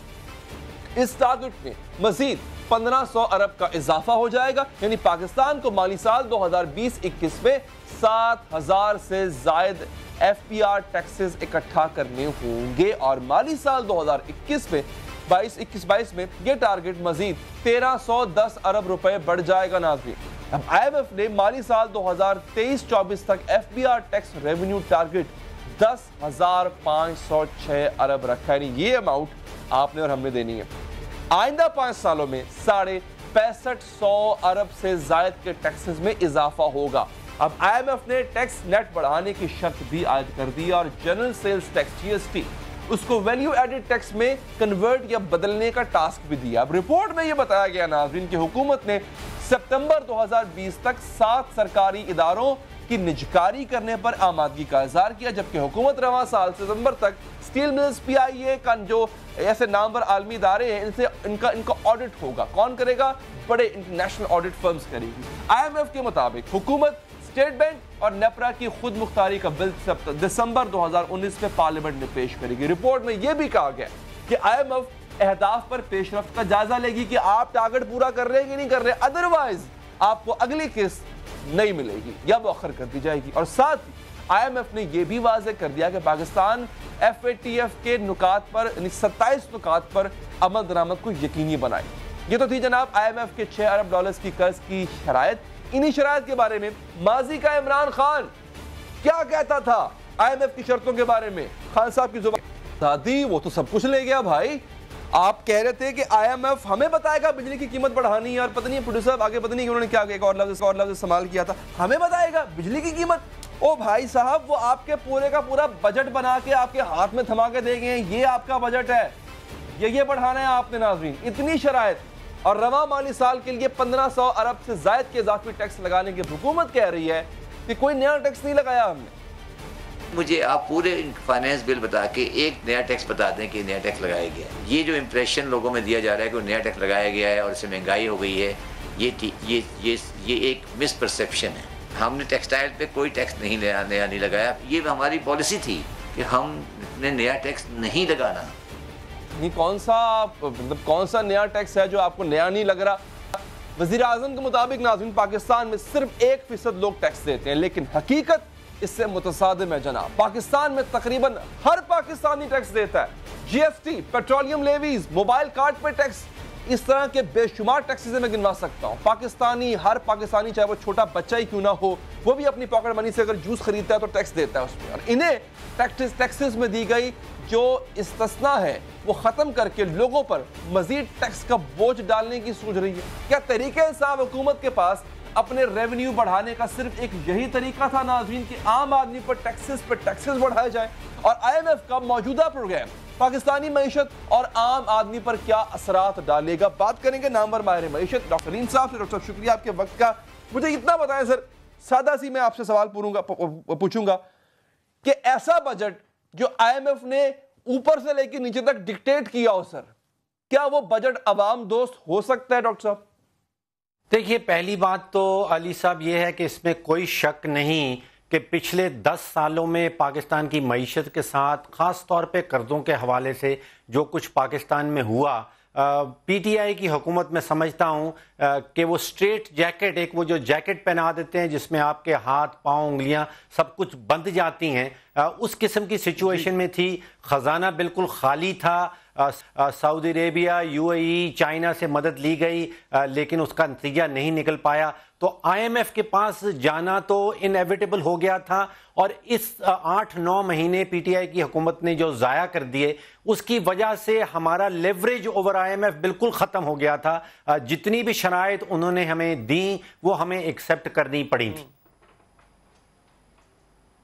इस टारगेट में मजीद 1500 अरब का इजाफा हो जाएगा, यानी पाकिस्तान को माली साल 2020-21 में 7000 से जायद FPR टैक्सेस इकट्ठा करने होंगे और माली साल 2021 में 22-21-22 में यह टारगेट मजीद 1310 अरब रुपए बढ़ जाएगा नाज़रीन। अब IMF ने माली साल 2023-24 तक FPR टैक्स रेवेन्यू टारगेट 10,506 अरब रखा है, यानी ये अमाउंट आपने और हमने देनी है। आइंदा 5 सालों में 6550 अरब से जायद के टैक्सेस में इजाफा होगा। अब IMF ने टैक्स नेट बढ़ाने की शर्त भी आयद कर दी और जनरल सेल्स टैक्स GST उसको वैल्यू एडेड टैक्स में कन्वर्ट या बदलने का टास्क भी दिया। अब रिपोर्ट में यह बताया गया नाज़रीन कि हुकूमत ने सितंबर 2020 तक 7 सरकारी इदारों की निजकारी करने पर आमादगी का इजहार किया, जबकि हुकूमत रवा साल सितंबर तक स्टील मिल्स, PIA का जो ऐसे नामवर आलमी इदारे हैं इनका ऑडिट होगा। कौन करेगा? बड़े इंटरनेशनल ऑडिट फर्म्स करेगी। IMF के मुताबिक हुकूमत स्टेट बैंक और नेपरा की खुद मुख्तारी का बिल दिसंबर 2019 में पार्लियामेंट में पेश करेगी। रिपोर्ट में यह भी कहा गया कि IMF अहदाफ पर पेशरफ्त का जायजा लेगी कि आप टारगेट पूरा कर रहे हैं कि नहीं कर रहे, अदरवाइज आपको अगली किस्त नहीं मिलेगी या मुअख्खर कर दी जाएगी। और साथ ही IMF ने यह भी वाज़ेह कर दिया कि पाकिस्तान FATF के नुकात पर 27 नुकात पर अमल दरामद को यकीनी बनाए। ये तो थी जनाब IMF के 6 अरब डॉलर्स की कर्ज की शराइत। इन्हीं शराइत के बारे में माजी का इमरान खान क्या कहता था IMF की शर्तों के बारे में, खान साहब की जुबान दादी वो तो सब कुछ ले गया भाई। आप कह रहे थे कि IMF हमें बताएगा बिजली की कीमत बढ़ानी है और पता नहीं प्रोड्यूसर आगे पता नहीं उन्होंने क्या एक और लफ्ज इस्तेमाल किया था, हमें बताएगा बिजली की कीमत। ओ भाई साहब, वो आपके पूरे का पूरा बजट बना के आपके हाथ में थमा के दे गए, ये आपका बजट है, ये बढ़ाना है आपने नाज़रीन। इतनी शराइत और रवा माली साल के लिए 1500 अरब से जायद के इजाफी टैक्स लगाने की हुकूमत कह रही है कि कोई नया टैक्स नहीं लगाया हमने। मुझे आप पूरे फाइनेंस बिल बता के एक नया टैक्स बता दें कि नया टैक्स लगाया गया है। ये जो इम्प्रेशन लोगों में दिया जा रहा है कि नया टैक्स लगाया गया है और इससे महंगाई हो गई है, ये एक मिसपरसेप्शन है। हमने टेक्सटाइल पे कोई टैक्स नया नहीं लगाया। ये हमारी पॉलिसी थी कि हमने नया टैक्स नहीं लगाना। नहीं, कौन सा नया टैक्स है जो आपको नया नहीं लग रहा? वज़ीर आज़म के मुताबिक नाज़रीन पाकिस्तान में सिर्फ 1% लोग टैक्स देते हैं, लेकिन हकीकत इससे मुतसादिम है जनाब। पाकिस्तान में तकरीबन हर पाकिस्तानी टैक्स देता है। GST, petroleum levies, mobile card पे टैक्स, इस तरह के बेशुमार टैक्सेस मैं गिनवा सकता हूँ। हर पाकिस्तानी चाहे वो छोटा बच्चा ही क्यों ना हो, वो भी अपनी पॉकेट मनी से अगर जूस खरीदता है तो टैक्स देता है उसमें। और इन्हें टैक्सेस में दी गई जो इस्तिस्ना है वो खत्म करके लोगों पर मजीद टैक्स का बोझ डालने की सोच रही है। क्या तरीके इंसाफ हुकूमत के पास अपने रेवेन्यू बढ़ाने का सिर्फ एक यही तरीका था नाज़रीन कि आम आदमी पर टैक्सेस बढ़ाए जाए? और IMF का मौजूदा प्रोग्राम पाकिस्तानी मईशत और आम आदमी पर क्या असरात डालेगा, बात करेंगे नामवर माहिर मईशत डॉक्टर रीन साहब से। डॉक्टर साहब शुक्रिया आपके वक्त का। मुझे इतना बताएं सर, सादा सी मैं आपसे सवाल पूछूंगा कि ऐसा बजट जो IMF ने ऊपर से लेकर नीचे तक डिक्टेट किया हो सर, क्या वो बजट अवाम दोस्त हो सकता है? डॉक्टर साहब देखिए, पहली बात तो अली साहब ये है कि इसमें कोई शक नहीं कि पिछले 10 सालों में पाकिस्तान की मईशत के साथ ख़ास तौर पे कर्ज़ों के हवाले से जो कुछ पाकिस्तान में हुआ, पीटीआई की हुकूमत में समझता हूं कि वो स्ट्रेट जैकेट, एक वो जो जैकेट पहना देते हैं जिसमें आपके हाथ पांव उंगलियां सब कुछ बंध जाती हैं, उस किस्म की सिचुएशन में थी। खजाना बिल्कुल खाली था। सऊदी अरेबिया, यूएई, चाइना से मदद ली गई, लेकिन उसका नतीजा नहीं निकल पाया। तो आईएमएफ के पास जाना तो इनएविटेबल हो गया था। और इस 8-9 महीने पीटीआई की हुकूमत ने जो ज़ाया कर दिए, उसकी वजह से हमारा लेवरेज ओवर आईएमएफ बिल्कुल ख़त्म हो गया था। जितनी भी शराइत उन्होंने हमें दी वो हमें एक्सेप्ट करनी पड़ी थी।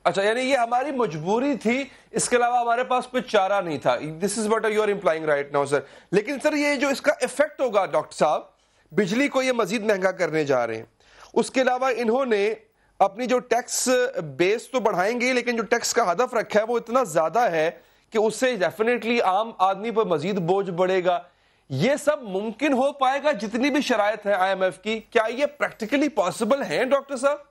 अच्छा, यानी ये हमारी मजबूरी थी, इसके अलावा हमारे पास कोई चारा नहीं था। This is what you are implying right now sir. लेकिन सर ये जो इसका इफेक्ट होगा डॉक्टर साहब, बिजली को ये मजीद महंगा करने जा रहे हैं, उसके अलावा इन्होंने अपनी जो टैक्स बेस तो बढ़ाएंगे, लेकिन जो टैक्स का हदफ रखा है वो इतना ज्यादा है कि उससे डेफिनेटली आम आदमी पर मजीद बोझ बढ़ेगा। ये सब मुमकिन हो पाएगा जितनी भी शराइत है आईएमएफ की? क्या ये प्रैक्टिकली पॉसिबल है डॉक्टर साहब?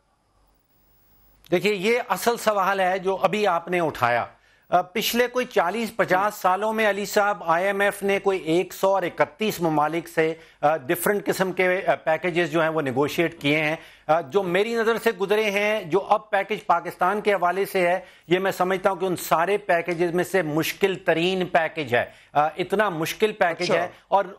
देखिए, ये असल सवाल है जो अभी आपने उठाया। पिछले कोई 40-50 सालों में अली साहब आईएमएफ ने कोई 131 ममालिक से डिफरेंट किस्म के पैकेजेस जो हैं वो नेगोशिएट किए हैं। जो मेरी नज़र से गुजरे हैं, जो अब पैकेज पाकिस्तान के हवाले से है, ये मैं समझता हूं कि उन सारे पैकेजेस में से मुश्किल तरीन पैकेज है। इतना मुश्किल पैकेज है। और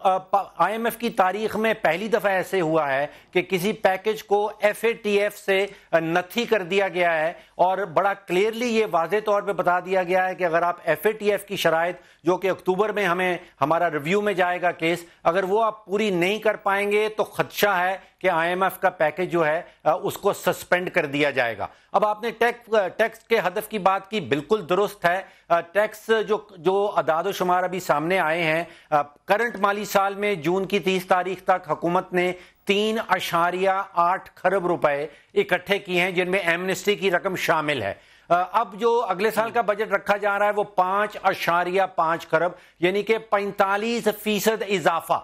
आईएमएफ की तारीख में पहली दफ़ा ऐसे हुआ है कि किसी पैकेज को एफएटीएफ से नथी कर दिया गया है और बड़ा क्लियरली ये वाज़े तौर पे बता दिया गया है कि अगर आप एफएटीएफ की शराइत, जो कि अक्टूबर में हमारा रिव्यू में जाएगा केस, अगर वो आप पूरी नहीं कर पाएंगे तो खदशा है कि आईएमएफ का पैकेज जो है उसको सस्पेंड कर दिया जाएगा। अब आपने टैक्स के हदफ की बात की, बिल्कुल दुरुस्त है। टैक्स जो अदाद शुमार अभी सामने आए हैं, करंट माली साल में जून की 30 तारीख तक हुकूमत ने 3.8 खरब रुपए इकट्ठे किए हैं, जिनमें एमनेस्टी की रकम शामिल है। अब जो अगले साल का बजट रखा जा रहा है वो 5.5 खरब, यानी कि 45% इजाफा।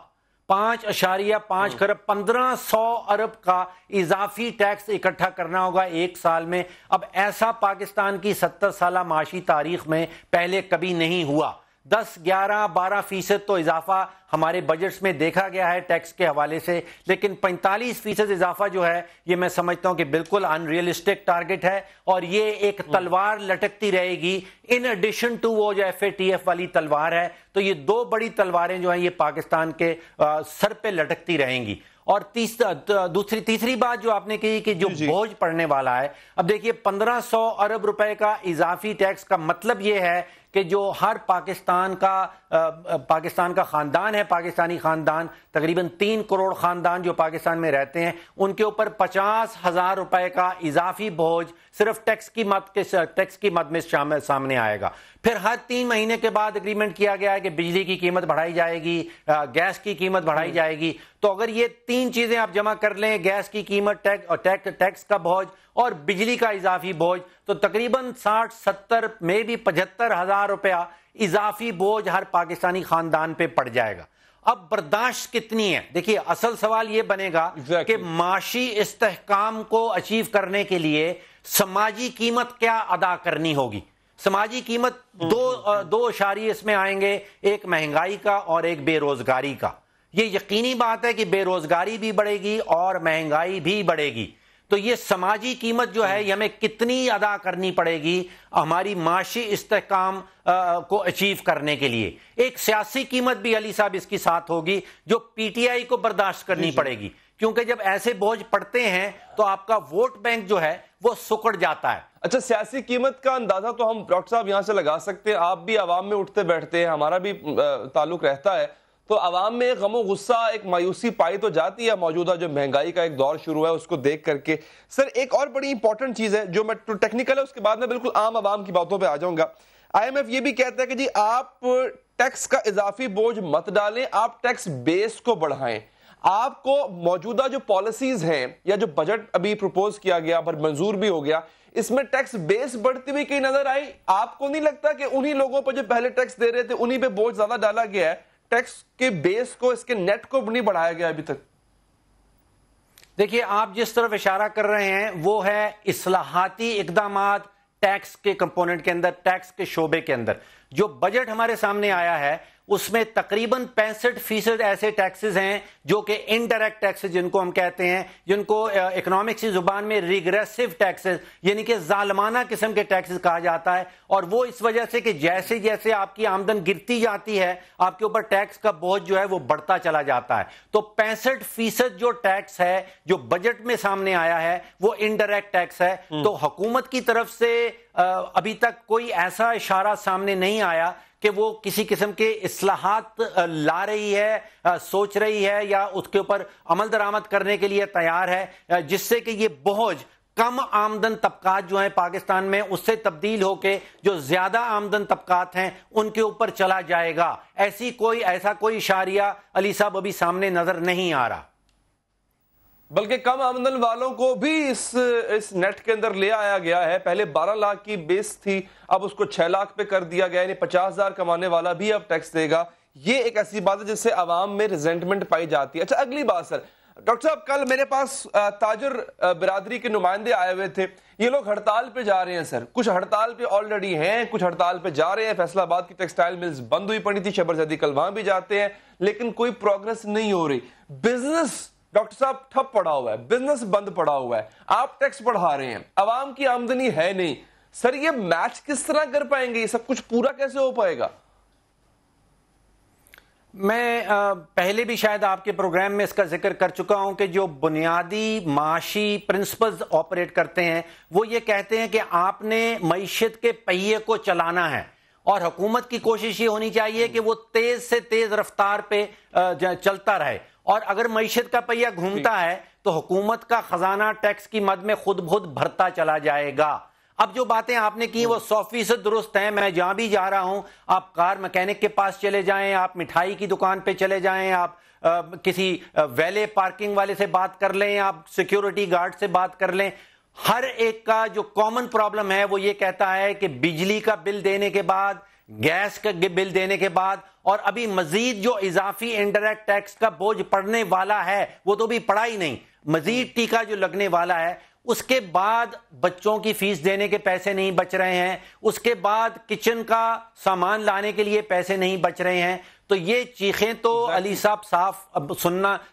5.5 खरब, 1500 अरब का इजाफी टैक्स इकट्ठा करना होगा एक साल में। अब ऐसा पाकिस्तान की 70 साला माशी तारीख में पहले कभी नहीं हुआ। 10, 11, 12% तो इजाफा हमारे बजट्स में देखा गया है टैक्स के हवाले से, लेकिन 45% इजाफा जो है ये मैं समझता हूं कि बिल्कुल अनरियलिस्टिक टारगेट है। और ये एक तलवार लटकती रहेगी इन एडिशन टू वो जो एफएटीएफ वाली तलवार है। तो ये दो बड़ी तलवारें जो हैं ये पाकिस्तान के सर पे लटकती रहेंगी। और तीसरी बात जो आपने कही कि जो बोझ पड़ने वाला है, अब देखिए 1500 अरब रुपए का इजाफी टैक्स का मतलब ये है कि जो हर पाकिस्तान का खानदान है, पाकिस्तानी खानदान, तकरीबन 3 करोड़ खानदान जो पाकिस्तान में रहते हैं, उनके ऊपर 50,000 रुपए का इजाफी बोझ सिर्फ टैक्स की मद में सामने आएगा। फिर हर 3 महीने के बाद एग्रीमेंट किया गया है कि बिजली की कीमत बढ़ाई जाएगी, गैस की कीमत बढ़ाई जाएगी। तो अगर ये 3 चीजें आप जमा कर लें, गैस की कीमत, टैक्स का बोझ और बिजली का इजाफी बोझ, तो तकरीबन 60-70 में भी 75,000 रुपया इजाफी बोझ हर पाकिस्तानी खानदान पे पड़ जाएगा। अब बर्दाश्त कितनी है? देखिए, असल सवाल यह बनेगा कि माशी इस्तेहकाम को अचीव करने के लिए समाजी कीमत क्या अदा करनी होगी। समाजी कीमत दो इशारे इसमें आएंगे, एक महंगाई का और एक बेरोजगारी का। ये यकीनी बात है कि बेरोजगारी भी बढ़ेगी और महंगाई भी बढ़ेगी। तो ये समाजी कीमत जो है ये हमें कितनी अदा करनी पड़ेगी हमारी माशी इस्तेहकाम को अचीव करने के लिए। एक सियासी कीमत भी अली साहब इसकी साथ होगी जो पीटीआई को बर्दाश्त करनी पड़ेगी, क्योंकि जब ऐसे बोझ पड़ते हैं तो आपका वोट बैंक जो है वो सुकड़ जाता है। अच्छा, सियासी कीमत का अंदाजा तो हम डॉक्टर साहब यहां से लगा सकते हैं। आप भी आवाम में उठते बैठते हैं, हमारा भी ताल्लुक रहता है, तो आवाम में एक गमो गुस्सा, एक मायूसी पाई तो जाती है मौजूदा जो महंगाई का एक दौर शुरू है उसको देख करके। सर, एक और बड़ी इंपॉर्टेंट चीज है जो मैं टेक्निकल है, उसके बाद में बिल्कुल आम आवाम की बातों पे आ जाऊंगा। आईएमएफ ये भी कहता है कि जी आप टैक्स का इजाफी बोझ मत डालें, आप टैक्स बेस को बढ़ाएं। आपको मौजूदा जो पॉलिसीज हैं या जो बजट अभी प्रपोज किया गया पर मंजूर भी हो गया, इसमें टैक्स बेस बढ़ती हुई कहीं नजर आई? आपको नहीं लगता कि उन्हीं लोगों पर जो पहले टैक्स दे रहे थे उन्हीं पे बोझ ज्यादा डाला गया है, टैक्स के बेस को, इसके नेट को नहीं बढ़ाया गया अभी तक? देखिए, आप जिस तरफ इशारा कर रहे हैं वो है इस्लाहाती इकदामात टैक्स के कंपोनेंट के अंदर, टैक्स के शोबे के अंदर। जो बजट हमारे सामने आया है उसमें तकरीबन 65% ऐसे टैक्सेस हैं जो कि इनडायरेक्ट टैक्सेस जिनको हम कहते हैं, जिनको इकोनॉमिक्स की जुबान में रिग्रेसिव टैक्सेस यानी कि जालमाना किस्म के टैक्सेस कहा जाता है। और वो इस वजह से कि जैसे जैसे आपकी आमदन गिरती जाती है आपके ऊपर टैक्स का बोझ जो है वो बढ़ता चला जाता है। तो 65% जो टैक्स है जो बजट में सामने आया है वो इनडायरेक्ट टैक्स है। तो हुकूमत की तरफ से अभी तक कोई ऐसा इशारा सामने नहीं आया कि वो किसी किस्म के इस्लाहात ला रही है, सोच रही है या उसके ऊपर अमल दरामद करने के लिए तैयार है, जिससे कि ये बोझ कम आमदन तबकात जो हैं पाकिस्तान में उससे तब्दील होके जो ज्यादा आमदन तबकात हैं उनके ऊपर चला जाएगा। ऐसा कोई इशारिया अली साहब अभी सामने नजर नहीं आ रहा। बल्कि कम आमदन वालों को भी इस नेट के अंदर ले आया गया है। पहले 12 लाख की बेस थी, अब उसको 6 लाख पे कर दिया गया, यानी 50,000 कमाने वाला भी अब टैक्स देगा। ये एक ऐसी बात है जिससे आवाम में रिजेंटमेंट पाई जाती है। अच्छा, अगली बात सर, डॉक्टर साहब कल मेरे पास ताजर बिरादरी के नुमाइंदे आए हुए थे। ये लोग हड़ताल पे जा रहे हैं सर, कुछ हड़ताल पे ऑलरेडी हैं, कुछ हड़ताल पे जा रहे हैं। फैसलाबाद की टेक्सटाइल मिल्स बंद हुई पड़ी थी, शबर जदी कल वहां भी जाते हैं, लेकिन कोई प्रोग्रेस नहीं हो रही। बिजनेस डॉक्टर साहब ठप पड़ा हुआ है, बिजनेस बंद पड़ा हुआ है, आप टैक्स बढ़ा रहे हैं, आवाम की आमदनी है नहीं। सर ये मैच किस तरह कर पाएंगे, ये सब कुछ पूरा कैसे हो पाएगा? मैं पहले भी शायद आपके प्रोग्राम में इसका जिक्र कर चुका हूं कि जो बुनियादी माशी प्रिंसिपल्स ऑपरेट करते हैं वो ये कहते हैं कि आपने मईशत के पहिए को चलाना है और हुकूमत की कोशिश ये होनी चाहिए कि वो तेज से तेज रफ्तार पे चलता रहे। और अगर मईशत का पहिया घूमता है तो हुकूमत का खजाना टैक्स की मद में खुद बहुत भरता चला जाएगा। अब जो बातें आपने की वो 100% दुरुस्त हैं। मैं जहां भी जा रहा हूं, आप कार मैकेनिक के पास चले जाएं, आप मिठाई की दुकान पे चले जाएं, आप किसी वैले पार्किंग वाले से बात कर लें, आप सिक्योरिटी गार्ड से बात कर लें, हर एक का जो कॉमन प्रॉब्लम है वो ये कहता है कि बिजली का बिल देने के बाद, गैस का बिल देने के बाद और अभी मजीद जो इजाफी इनडायरेक्ट टैक्स का बोझ पड़ने वाला है वो तो भी पड़ा ही नहीं, मजीद टीका जो लगने वाला है, उसके बाद बच्चों की फीस देने के पैसे नहीं बच रहे हैं, उसके बाद किचन का सामान लाने के लिए पैसे नहीं बच रहे हैं। तो ये चीखें तो अली साहब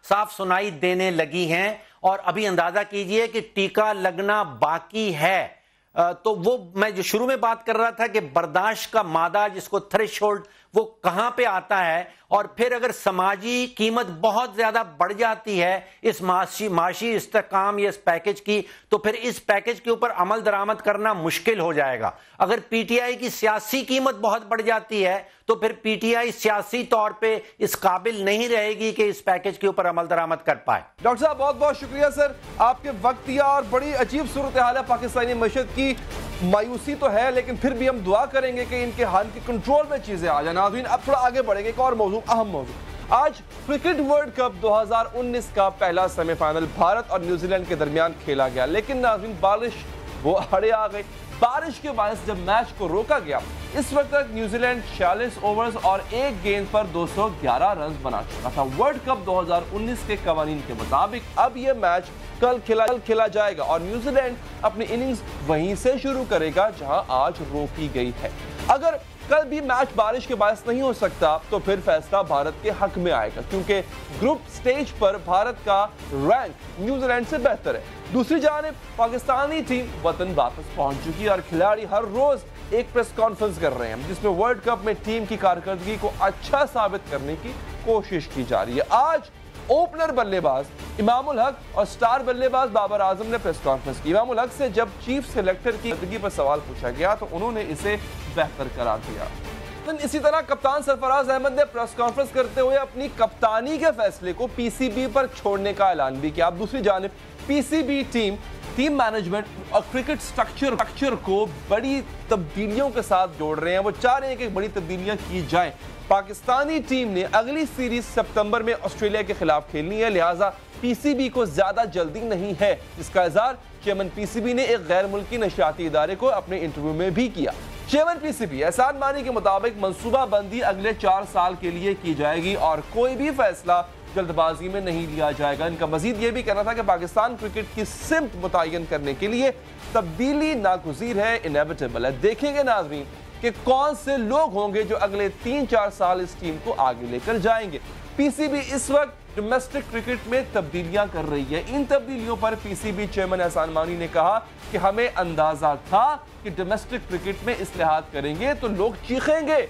साफ सुनाई देने लगी हैं। और अभी अंदाजा कीजिए कि टीका लगना बाकी है। तो वो मैं जो शुरू में बात कर रहा था कि बर्दाश्त का मादा जिसको थ्रेशोल्ड वो कहां पे आता है, और फिर अगर समाजी कीमत बहुत ज्यादा बढ़ जाती है इस माशी इस्तेकाम या इस पैकेज की, तो फिर इस पैकेज के ऊपर अमल दरामद करना मुश्किल हो जाएगा। अगर पीटीआई की सियासी कीमत बहुत बढ़ जाती है तो फिर पीटीआई सियासी तौर पे इस काबिल नहीं रहेगी कि इस पैकेज के ऊपर अमल दरामद कर पाए। डॉक्टर साहब बहुत बहुत शुक्रिया सर, आपके वक्त दिया। और बड़ी अजीब सूरत हाल है पाकिस्तानी मईशत की, मायूसी तो है लेकिन फिर भी हम दुआ करेंगे कि इनके हाल की कंट्रोल में चीजें आ जाए। नाज़रीन अब थोड़ा आगे बढ़ेंगे, एक और मौजूद, अहम मौजूद। आज क्रिकेट वर्ल्ड कप 2019 का पहला सेमीफाइनल भारत और न्यूजीलैंड के दरमियान खेला गया, लेकिन नाज़रीन बारिश वो अड़े आ गई। बारिश के बायस जब मैच को रोका गया, इस वक्त तक न्यूजीलैंड 46 ओवर्स और 1 गेंद पर 211 रन बना चुका था। वर्ल्ड कप 2019 के कवानीन के मुताबिक अब यह मैच कल खेला जाएगा और न्यूजीलैंड अपनी इनिंग्स वहीं से शुरू करेगा जहां आज रोकी गई है। अगर कल भी मैच बारिश के बायस नहीं हो सकता तो फिर फैसला भारत के हक में आएगा, क्योंकि ग्रुप स्टेज पर भारत का रैंक न्यूजीलैंड से बेहतर है। दूसरी जानिब पाकिस्तानी टीम वतन वापस पहुंच चुकी है और खिलाड़ी हर रोज एक प्रेस कॉन्फ्रेंस कर रहे हैं जिसमें वर्ल्ड कप में टीम की कारकर्दगी को अच्छा साबित करने की कोशिश की जा रही है। आज ओपनर बल्लेबाज इमामुल हक और स्टार बल्लेबाज बाबर आजम ने प्रेस कॉन्फ्रेंस की। इमामुल हक से जब चीफ सिलेक्टर की कारकर्दगी पर सवाल पूछा गया तो उन्होंने इसे बेहतर करार दिया। इसी तरह कप्तान सरफराज अहमद ने प्रेस कॉन्फ्रेंस करते हुए अपनी कप्तानी के फैसले को पीसीबी पर छोड़ने का ऐलान भी किया। अब दूसरी जानिब पीसीबी टीम मैनेजमेंट और क्रिकेट स्ट्रक्चर को बड़ी तब्दीलियों के साथ जोड़ रहे हैं। वो चाह रहे हैं कि बड़ी तब्दीलियां की जाएं। पाकिस्तानी टीम ने अगली सीरीज सितंबर में ऑस्ट्रेलिया के खिलाफ खेलनी है, लिहाजा पीसीबी को ज्यादा जल्दी नहीं है, जिसका इज़हार चेयरमैन पीसीबी ने एक गैर मुल्की नशियाती इदारे को अपने इंटरव्यू में भी किया। चेयरमैन पीसीबी एहसान मानी के मुताबिक मंसूबा बंदी अगले 4 साल के लिए की जाएगी और कोई भी फैसला जल्दबाजी में नहीं लिया जाएगा। इनका मजीद यह भी कहना था कि पाकिस्तान क्रिकेट की सिमत मुतय्यन करने के लिए तब्दीली नागुज़ीर है, इनेविटेबल है। देखेंगे नाज़रीन कि कौन से लोग होंगे जो अगले 3-4 साल इस टीम को आगे लेकर जाएंगे। पीसीबी इस वक्त डोमेस्टिक क्रिकेट में तब्दीलियां कर रही है। इन तब्दीलियों पर पीसीबी चेयरमैन एहसान मानी ने कहा कि हमें अंदाजा था कि डोमेस्टिक क्रिकेट में इस्तेहात करेंगे तो लोग चीखेंगे।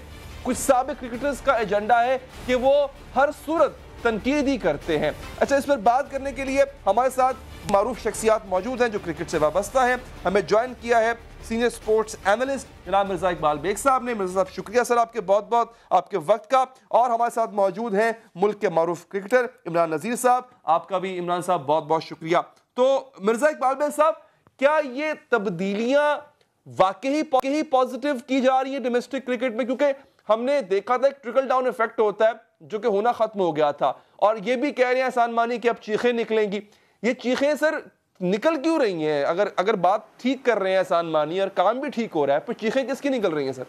कुछ साबिक क्रिकेटर्स का एजेंडा है कि वो हर सूरत तनकीद ही करते हैं। अच्छा, इस पर बात करने के लिए हमारे साथ मारूफ शख्सियात मौजूद हैं जो क्रिकेट से वाबस्ता हैं। हमें ज्वाइन किया है सीनियर स्पोर्ट्स एनालिस्ट जनाब मिर्जा इकबाल बेग साहब ने। मिर्जा साहब शुक्रिया सर आपके बहुत बहुत आपके वक्त का। और हमारे साथ मौजूद हैं मुल्क के मारूफ क्रिकेटर इमरान नज़ीर साहब, आपका भी इमरान साहब बहुत बहुत शुक्रिया। तो मिर्जा इकबाल बेग साहब, क्या ये तब्दीलियां वाकई पॉजिटिव की जा रही है डोमेस्टिक क्रिकेट में? क्योंकि हमने देखा था एक ट्रिकल डाउन इफेक्ट होता है जो कि होना खत्म हो गया था, और ये भी कह रहे हैं एहसान मानी कि अब चीखें निकलेंगी। ये चीखें सर निकल क्यों रही हैं? अगर बात ठीक कर रहे हैं एहसान मानी और काम भी ठीक हो रहा है, पर चीखें किसकी निकल रही हैं सर?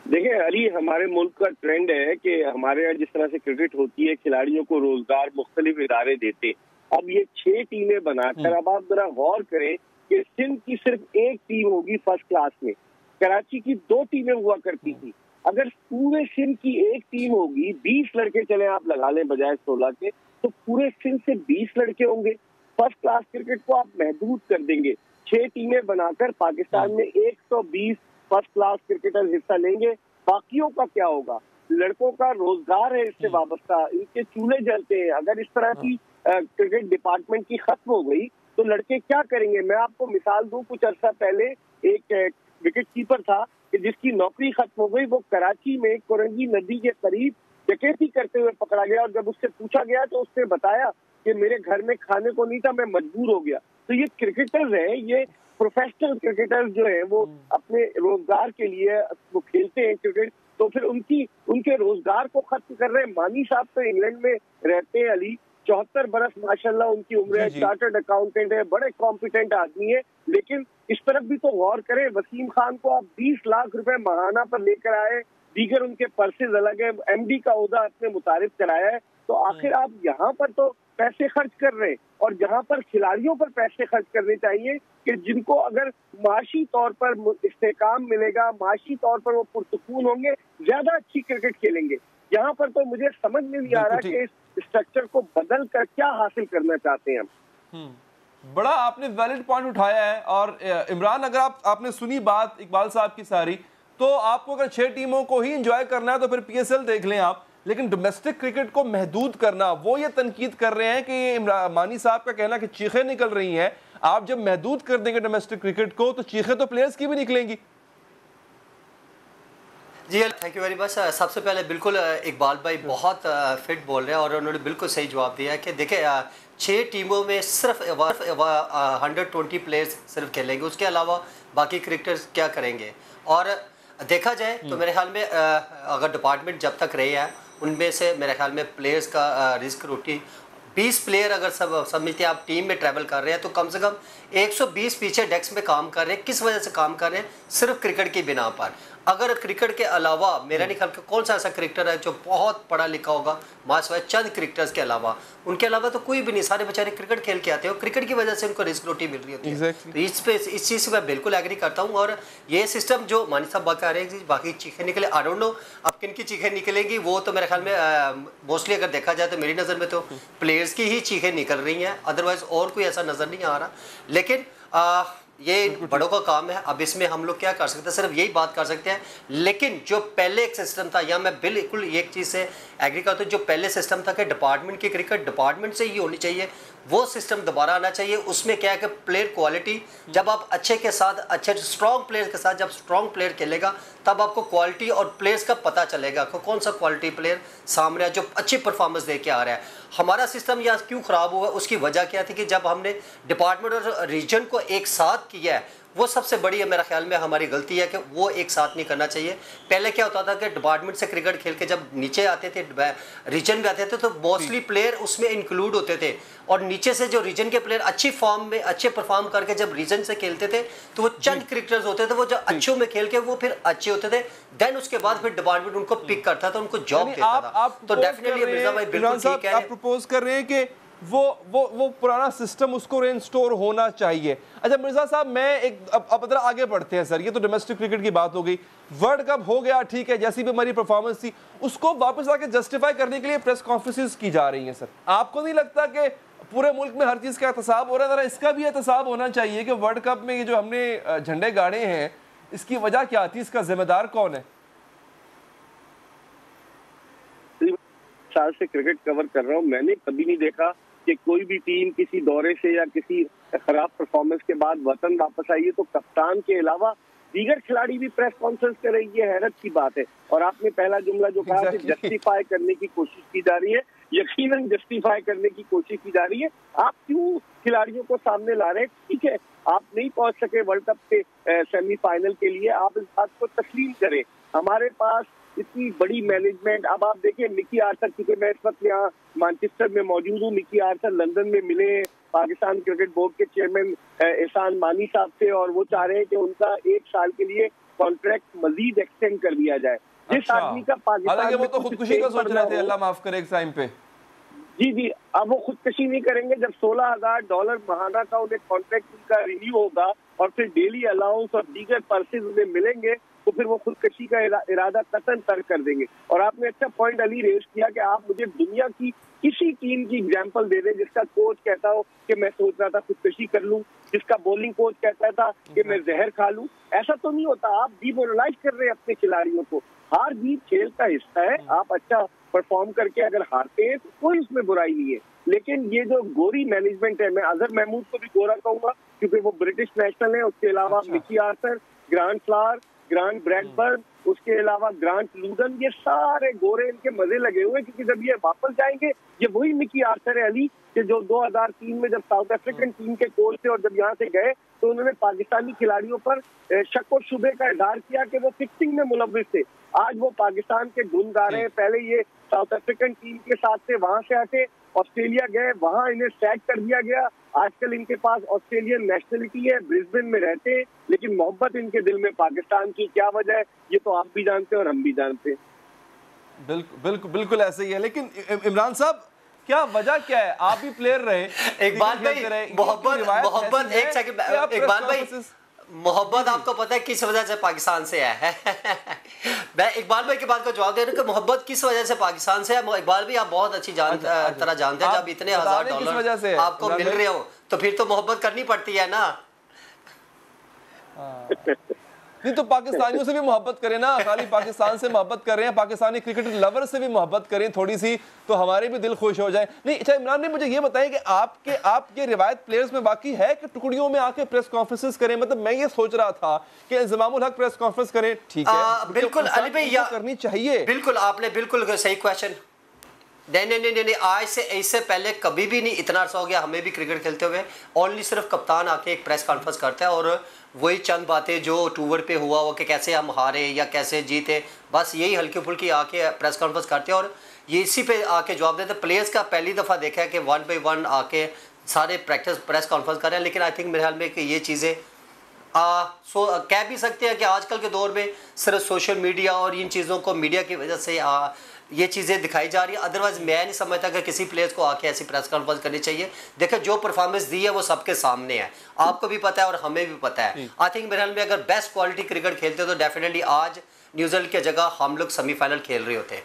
देखिए अली, हमारे मुल्क का ट्रेंड है कि हमारे यहाँ जिस तरह से क्रिकेट होती है, खिलाड़ियों को रोजगार मुख्तलिफ इदारे देते। अब ये 6 टीमें बनाकर, अब आप जरा गौर करें कि सिंध की सिर्फ एक टीम होगी फर्स्ट क्लास में, कराची की 2 टीमें हुआ करती थी। अगर पूरे सिंध की एक टीम होगी, 20 लड़के चले आप लगा लें बजाय 16 के, तो पूरे सिंध से 20 लड़के होंगे। फर्स्ट क्लास क्रिकेट को आप महदूद कर देंगे। 6 टीमें बनाकर पाकिस्तान में 120 फर्स्ट क्लास क्रिकेटर हिस्सा लेंगे। बाकियों का क्या होगा? लड़कों का रोजगार है इससे वाबस्ता, इनके चूल्हे जलते हैं। अगर इस तरह की क्रिकेट डिपार्टमेंट की खत्म हो गई तो लड़के क्या करेंगे? मैं आपको मिसाल दूं, कुछ अर्सा पहले एक विकेट कीपर था कि जिसकी नौकरी खत्म हो गई। वो कराची में कोरंगी नदी के करीब डकैती करते हुए पकड़ा गया, और जब उससे पूछा गया तो उसने बताया कि मेरे घर में खाने को नहीं था, मैं मजबूर हो गया। तो ये क्रिकेटर्स हैं, ये प्रोफेशनल क्रिकेटर्स जो हैं, वो अपने रोजगार के लिए वो खेलते हैं क्रिकेट, तो फिर उनके रोजगार को खत्म कर रहे हैं। मानी साहब तो इंग्लैंड में रहते हैं अली, 74 बरस माशाल्लाह उनकी उम्र है, चार्टर्ड अकाउंटेंट है, बड़े कॉम्पिटेंट आदमी है। लेकिन इस तरफ भी तो गौर करें, वसीम खान को आप 20 लाख रुपए माहाना पर लेकर आए, दीगर उनके पर्सेज अलग है, एमडी का ओहदा अपने मुतारिफ कराया है। तो आखिर आप यहाँ पर तो पैसे खर्च कर रहे हैं, और जहाँ पर खिलाड़ियों पर पैसे खर्च करने चाहिए कि जिनको अगर माशी तौर पर इस्तेकाम मिलेगा, माशी तौर पर वो पुरसुकून होंगे, ज्यादा अच्छी क्रिकेट खेलेंगे। यहाँ पर तो मुझे समझ में नहीं आ रहा कि इस स्ट्रक्चर को बदल कर क्या हासिल करना चाहते हैं हम। बड़ा आपने वैलिड पॉइंट उठाया है। और इमरान, अगर आपने सुनी बात इकबाल साहब की सारी, तो आपको अगर 6 टीमों को ही एंजॉय करना है तो फिर पीएसएल देख लें आप। लेकिन डोमेस्टिक क्रिकेट को महदूद करना, वो ये तनकीद कर रहे हैं कि ये मानी साहब का कहना कि चीखें निकल रही हैं। आप जब महदूद कर देंगे डोमेस्टिक क्रिकेट को तो चीखें तो प्लेयर्स की भी निकलेंगी। जी थैंक यू वेरी मच। सबसे पहले बिल्कुल इकबाल भाई बहुत फिट बोल रहे हैं, और उन्होंने बिल्कुल सही जवाब दिया है कि देखिए 6 टीमों में सिर्फ 120 प्लेयर्स सिर्फ खेलेंगे, उसके अलावा बाकी क्रिकेटर्स क्या करेंगे? और देखा जाए तो मेरे ख्याल में अगर डिपार्टमेंट जब तक रही है, उनमें से मेरे ख्याल में प्लेयर्स का रिस्क रोटी 20 प्लेयर अगर सब मिलते हैं, आप टीम में ट्रैवल कर रहे हैं, तो कम से कम 120 पीछे डेस्क में काम कर रहे हैं। किस वजह से काम कर रहे हैं? सिर्फ क्रिकेट की बिना पर। अगर क्रिकेट के अलावा मेरा नहीं ख्याल कौन सा ऐसा क्रिकेटर है जो बहुत पढ़ा लिखा होगा, मास्टर चंद क्रिकेटर्स के अलावा, उनके अलावा तो कोई भी नहीं, सारे बेचारे क्रिकेट खेल के आते हैं और क्रिकेट की वजह से उनको रिस्क रोटी मिल रही होती है। तो इस चीज़ से मैं बिल्कुल एग्री करता हूँ। और ये सिस्टम जो मानी साहब बात कर रहे हैं, बाकी चीखें निकले, आई डोंट नो अब किन की चीखें निकलेंगी, वो तो मेरे ख्याल में मोस्टली अगर देखा जाए तो मेरी नज़र में तो प्लेयर्स की ही चीखें निकल रही हैं, अदरवाइज और कोई ऐसा नज़र नहीं आ रहा। लेकिन ये बड़ों का काम है। अब इसमें हम लोग क्या कर सकते हैं? सिर्फ यही बात कर सकते हैं। लेकिन जो पहले एक सिस्टम था, या मैं बिल्कुल एक चीज़ से एग्री करता हूँ, जो पहले सिस्टम था कि डिपार्टमेंट की क्रिकेट डिपार्टमेंट से ही होनी चाहिए, वो सिस्टम दोबारा आना चाहिए। उसमें क्या है कि प्लेयर क्वालिटी, जब आप अच्छे के साथ, अच्छे स्ट्रॉन्ग प्लेयर के साथ जब स्ट्रॉन्ग प्लेयर खेलेगा, तब आपको क्वालिटी और प्लेयर्स का पता चलेगा कि कौन सा क्वालिटी प्लेयर सामने है जो अच्छी परफॉर्मेंस दे के आ रहा है। हमारा सिस्टम या क्यों ख़राब हुआ, उसकी वजह क्या थी कि जब हमने डिपार्टमेंट और रीजन को एक साथ किया है, वो सबसे बड़ी है मेरा ख्याल में हमारी गलती है कि वो एक साथ नहीं करना चाहिए। पहले क्या होता था कि डिपार्टमेंट से क्रिकेट खेल के जब नीचे आते थे, रीजन में आते थे, तो मोस्टली प्लेयर उसमें इंक्लूड होते थे, और नीचे से जो रीजन के प्लेयर अच्छी फॉर्म में अच्छे परफॉर्म करके जब रीजन से खेलते थे, तो वो चंद क्रिकेटर्स होते थे वो जो अच्छों में खेल के वो फिर अच्छे होते थे। देन उसके बाद फिर डिपार्टमेंट उनको पिक करता था, उनको जॉब देता था। तो डेफिनेटली मिर्जा भाई बिल्कुल ठीक है। आप प्रपोज कर रहे हैं कि वो पुराना सिस्टम उसको रेस्टोर होना चाहिए। अच्छा मिर्जा साहब, मैं एक अब जरा आगे बढ़ते हैं सर। ये तो डोमेस्टिक क्रिकेट की बात हो गई, वर्ल्ड कप हो गया, ठीक है, जैसी भी हमारी परफॉर्मेंस थी उसको वापस आके जस्टिफाई करने के लिए प्रेस कॉन्फ्रेंसेस की जा रही हैं सर। आपको नहीं लगता कि पूरे मुल्क में हर चीज का एहतसाब हो रहा है, जरा इसका भी एहतसाब होना चाहिए कि वर्ल्ड कप में ये जो हमने झंडे गाड़े हैं इसकी वजह क्या थी, इसका जिम्मेदार कौन है? साल से क्रिकेट कवर कर रहा हूँ, मैंने कभी नहीं देखा कि कोई भी टीम किसी दौरे से या किसी खराब परफॉर्मेंस के बाद वतन वापस आई है तो कप्तान के अलावा दीगर खिलाड़ी भी प्रेस कॉन्फ्रेंस करें, ये हैरत की बात है। और आपने पहला जुमला जो कहा कि जस्टिफाई करने की कोशिश की जा रही है, यकीनन जस्टिफाई करने की कोशिश की जा रही है। आप क्यों खिलाड़ियों को सामने ला रहे हैं? ठीक है, आप नहीं पहुंच सके वर्ल्ड कप के सेमीफाइनल के लिए, आप इस बात को तस्लीम करें। हमारे पास इतनी बड़ी मैनेजमेंट, अब आप देखिए मिकी आर्थर, क्योंकि मैं इस वक्त यहाँ मैनचेस्टर में मौजूद हूँ, मिकी आर्थर लंदन में मिले पाकिस्तान क्रिकेट बोर्ड के चेयरमैन एहसान मानी साहब से, और वो चाह रहे हैं कि उनका 1 साल के लिए कॉन्ट्रैक्ट मजीद एक्सटेंड कर दिया जाए। जिस आदमी का पाकिस्तान, वो तो खुदकुशी का सोच रहे थे, अल्लाह माफ करे, एक टाइम पे। जी, अब वो खुदकुशी नहीं करेंगे। जब $16,000 महाना का उन्हें कॉन्ट्रैक्ट उनका रिन्यू होगा और फिर डेली अलाउंस और दीगर पर्सेज उन्हें मिलेंगे, तो फिर वो खुदकशी का इरादा कतन तर्क कर देंगे। और आपने अच्छा पॉइंट अली रेज किया कि आप मुझे दुनिया की किसी टीम की एग्जांपल दे दें जिसका कोच कहता हो कि मैं सोच रहा था खुदकशी कर लूं, जिसका बॉलिंग कोच कहता था कि मैं जहर खा लूं। ऐसा तो नहीं होता। आप डिमोरलाइज कर रहे हैं अपने खिलाड़ियों को। हार जीत खेल का हिस्सा है। आप अच्छा परफॉर्म करके अगर हारते हैं तो कोई उसमें बुराई नहीं है, लेकिन ये जो गोरी मैनेजमेंट है, मैं अजहर महमूद को भी गोरा कहूंगा क्योंकि वो ब्रिटिश नेशनल है। उसके अलावा Mickey Arthur, grant flower, grant Bradburn, उसके अलावा ग्रांट लूडन, ये सारे गोरे इनके मजे लगे हुए, क्योंकि जब ये वापस जाएंगे ये वही मिकी आर्थर है अली कि जो 2003 में जब साउथ अफ्रीकन टीम के कोच थे और जब यहाँ से गए तो उन्होंने पाकिस्तानी खिलाड़ियों पर शक और शुबे का इजहार किया कि वो फिक्सिंग में मुलव्विस थे। आज वो पाकिस्तान के धुन गा रहे हैं। पहले ये साउथ अफ्रीकन टीम के साथ थे, वहां से आके ऑस्ट्रेलिया गए, वहां इन्हें सैक कर दिया गया। आजकल इनके पास ऑस्ट्रेलियन नेशनलिटी है, ब्रिस्बेन में रहते हैं, लेकिन मोहब्बत इनके दिल में पाकिस्तान की। क्या वजह है ये तो आप भी जानते हैं और हम भी जानते हैं। बिल्कुल ऐसे ही है। लेकिन इमरान साहब, क्या वजह क्या है? आप भी प्लेयर रहे, इकबाल भाई, मोहब्बत एक सेकंड, इकबाल भाई, मोहब्बत आपको पता है किस वजह से पाकिस्तान से है? मैं इकबाल भाई की बात को जवाब दे रहा हूं कि मोहब्बत किस वजह से पाकिस्तान से है। इकबाल भाई आप बहुत अच्छी तरह जानते हैं, जब इतने $1000 आपको मिल रहे हो तो फिर तो मोहब्बत करनी पड़ती है ना। नहीं तो पाकिस्तानियों से भी मोहब्बत करें ना, खाली पाकिस्तान से मोहब्बत कर रहे हैं, पाकिस्तानी क्रिकेट लवर से भी मोहब्बत करें थोड़ी सी, तो हमारे भी दिल खुश हो जाए। नहीं अच्छा इमरान ने मुझे ये बताया कि आपके रिवायत प्लेयर्स में बाकी है कि टुकड़ियों में आके प्रेस कॉन्फ्रेंसेस करें? मतलब मैं ये सोच रहा था कि इंजमामुल हक प्रेस कॉन्फ्रेंस करें, ठीक है, बिल्कुल अली भाई करनी चाहिए। बिल्कुल, आपने बिल्कुल सही क्वेश्चन। नहीं, आज से इससे पहले कभी भी नहीं इतना अर्सा हो गया हमें भी क्रिकेट खेलते हुए। ओनली सिर्फ कप्तान आके एक प्रेस कॉन्फ्रेंस करता है और वही चंद बातें जो टूर पे हुआ हो कि कैसे हम हारे या कैसे जीते, बस यही हल्की फुल्की आके प्रेस कॉन्फ्रेंस करते हैं और ये इसी पे आके जवाब देते। प्लेयर्स का पहली दफ़ा देखा है कि 1 by 1 आके सारे प्रेस कॉन्फ्रेंस कर रहे हैं। लेकिन आई थिंक मेरे ख्याल में कि ये चीज़ें कह भी सकते हैं कि आजकल के दौर में सिर्फ सोशल मीडिया और इन चीज़ों को मीडिया की वजह से ये चीज़ें दिखाई जा रही है। अदरवाइज मैं नहीं समझता कि किसी प्लेयर्स को आके ऐसी प्रेस कॉन्फ्रेंस करनी चाहिए। देखिए जो परफॉर्मेंस दी है वो सबके सामने है, आपको भी पता है और हमें भी पता है। आई थिंक मेरे ख्याल में अगर बेस्ट क्वालिटी क्रिकेट खेलते तो डेफिनेटली आज न्यूजीलैंड की जगह हम लोग सेमीफाइनल खेल रहे होते हैं।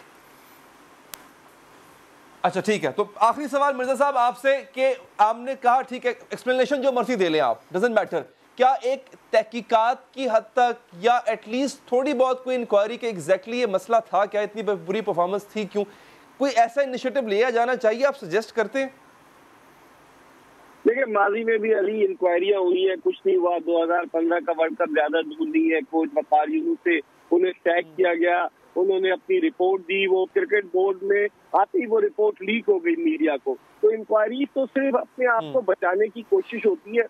अच्छा ठीक है, तो आखिरी सवाल मिर्जा साहब आपसे कि आपने कहा ठीक है एक्सप्लेनेशन जो मर्जी दे लें आप, डजंट मैटर, क्या एक तहकीकात की हद तक या एटलीस्ट थोड़ी बहुत कोई इंक्वायरी के एग्जैक्टली ये मसला था क्या, इतनी बुरी परफॉर्मेंस थी क्यों, कोई ऐसा इनिशिएटिव लिया जाना चाहिए, आप सजेस्ट करते हैं? देखिए माजी में भी अली इंक्वायरियां हुई है, कुछ नहीं हुआ। 2015 का वर्ल्ड कप ज्यादा दूर नहीं है। कोच वकार यूनुस से उन्हें सैक किया गया, उन्होंने अपनी रिपोर्ट दी, वो क्रिकेट बोर्ड में आती ही वो रिपोर्ट लीक हो गई मीडिया को। तो इंक्वायरी तो सिर्फ अपने आप को बचाने की कोशिश होती है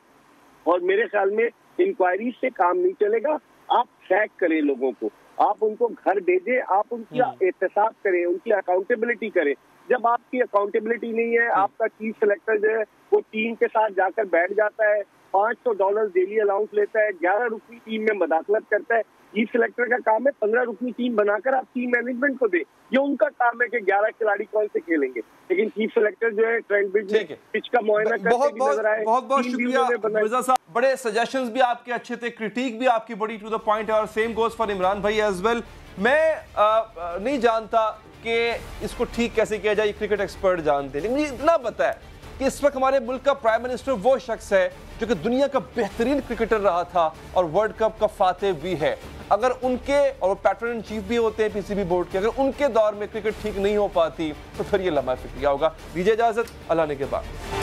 और मेरे ख्याल में इंक्वायरी से काम नहीं चलेगा। आप ट्रैक करें लोगों को, आप उनको घर भेजें, आप उनकी एहतसाब करें, उनकी अकाउंटेबिलिटी करें। जब आपकी अकाउंटेबिलिटी नहीं है, आपका चीफ सेलेक्टर जो है वो टीम के साथ जाकर बैठ जाता है, $500 डेली अलाउंस लेता है, 11 रुपये टीम में मदाखलत करता है। चीफ सिलेक्टर का काम है 15 रुपये टीम बनाकर आप टीम मैनेजमेंट को दे। ये उनका काम है कि 11 खिलाड़ी कौन से खेलेंगे, लेकिन चीफ सिलेक्टर जो है ट्रेंट ब्रिज में पिच का मुआयना करते हुए नजर आए। बहुत शुक्रिया मिर्जा साहब, बड़े सजेशंस भी आपके अच्छे थे, क्रिटिक भी आपकी बड़ी टू द पॉइंट है, और सेम गोज फॉर इमरान भाई एज वेल। मैं नहीं जानता कि इसको ठीक कैसे किया जाए, क्रिकेट एक्सपर्ट जानते हैं, लेकिन मुझे इतना पता है कि इस वक्त हमारे मुल्क का प्राइम मिनिस्टर वो शख्स है जो कि दुनिया का बेहतरीन क्रिकेटर रहा था और वर्ल्ड कप का फातेह भी है। अगर उनके, और पैटर्न इन चीफ भी होते हैं पीसीबी बोर्ड के, अगर उनके दौर में क्रिकेट ठीक नहीं हो पाती तो फिर ये लम्हा फिक्रिया होगा। दीजिए इजाजत, अल्लाह ने के बाद।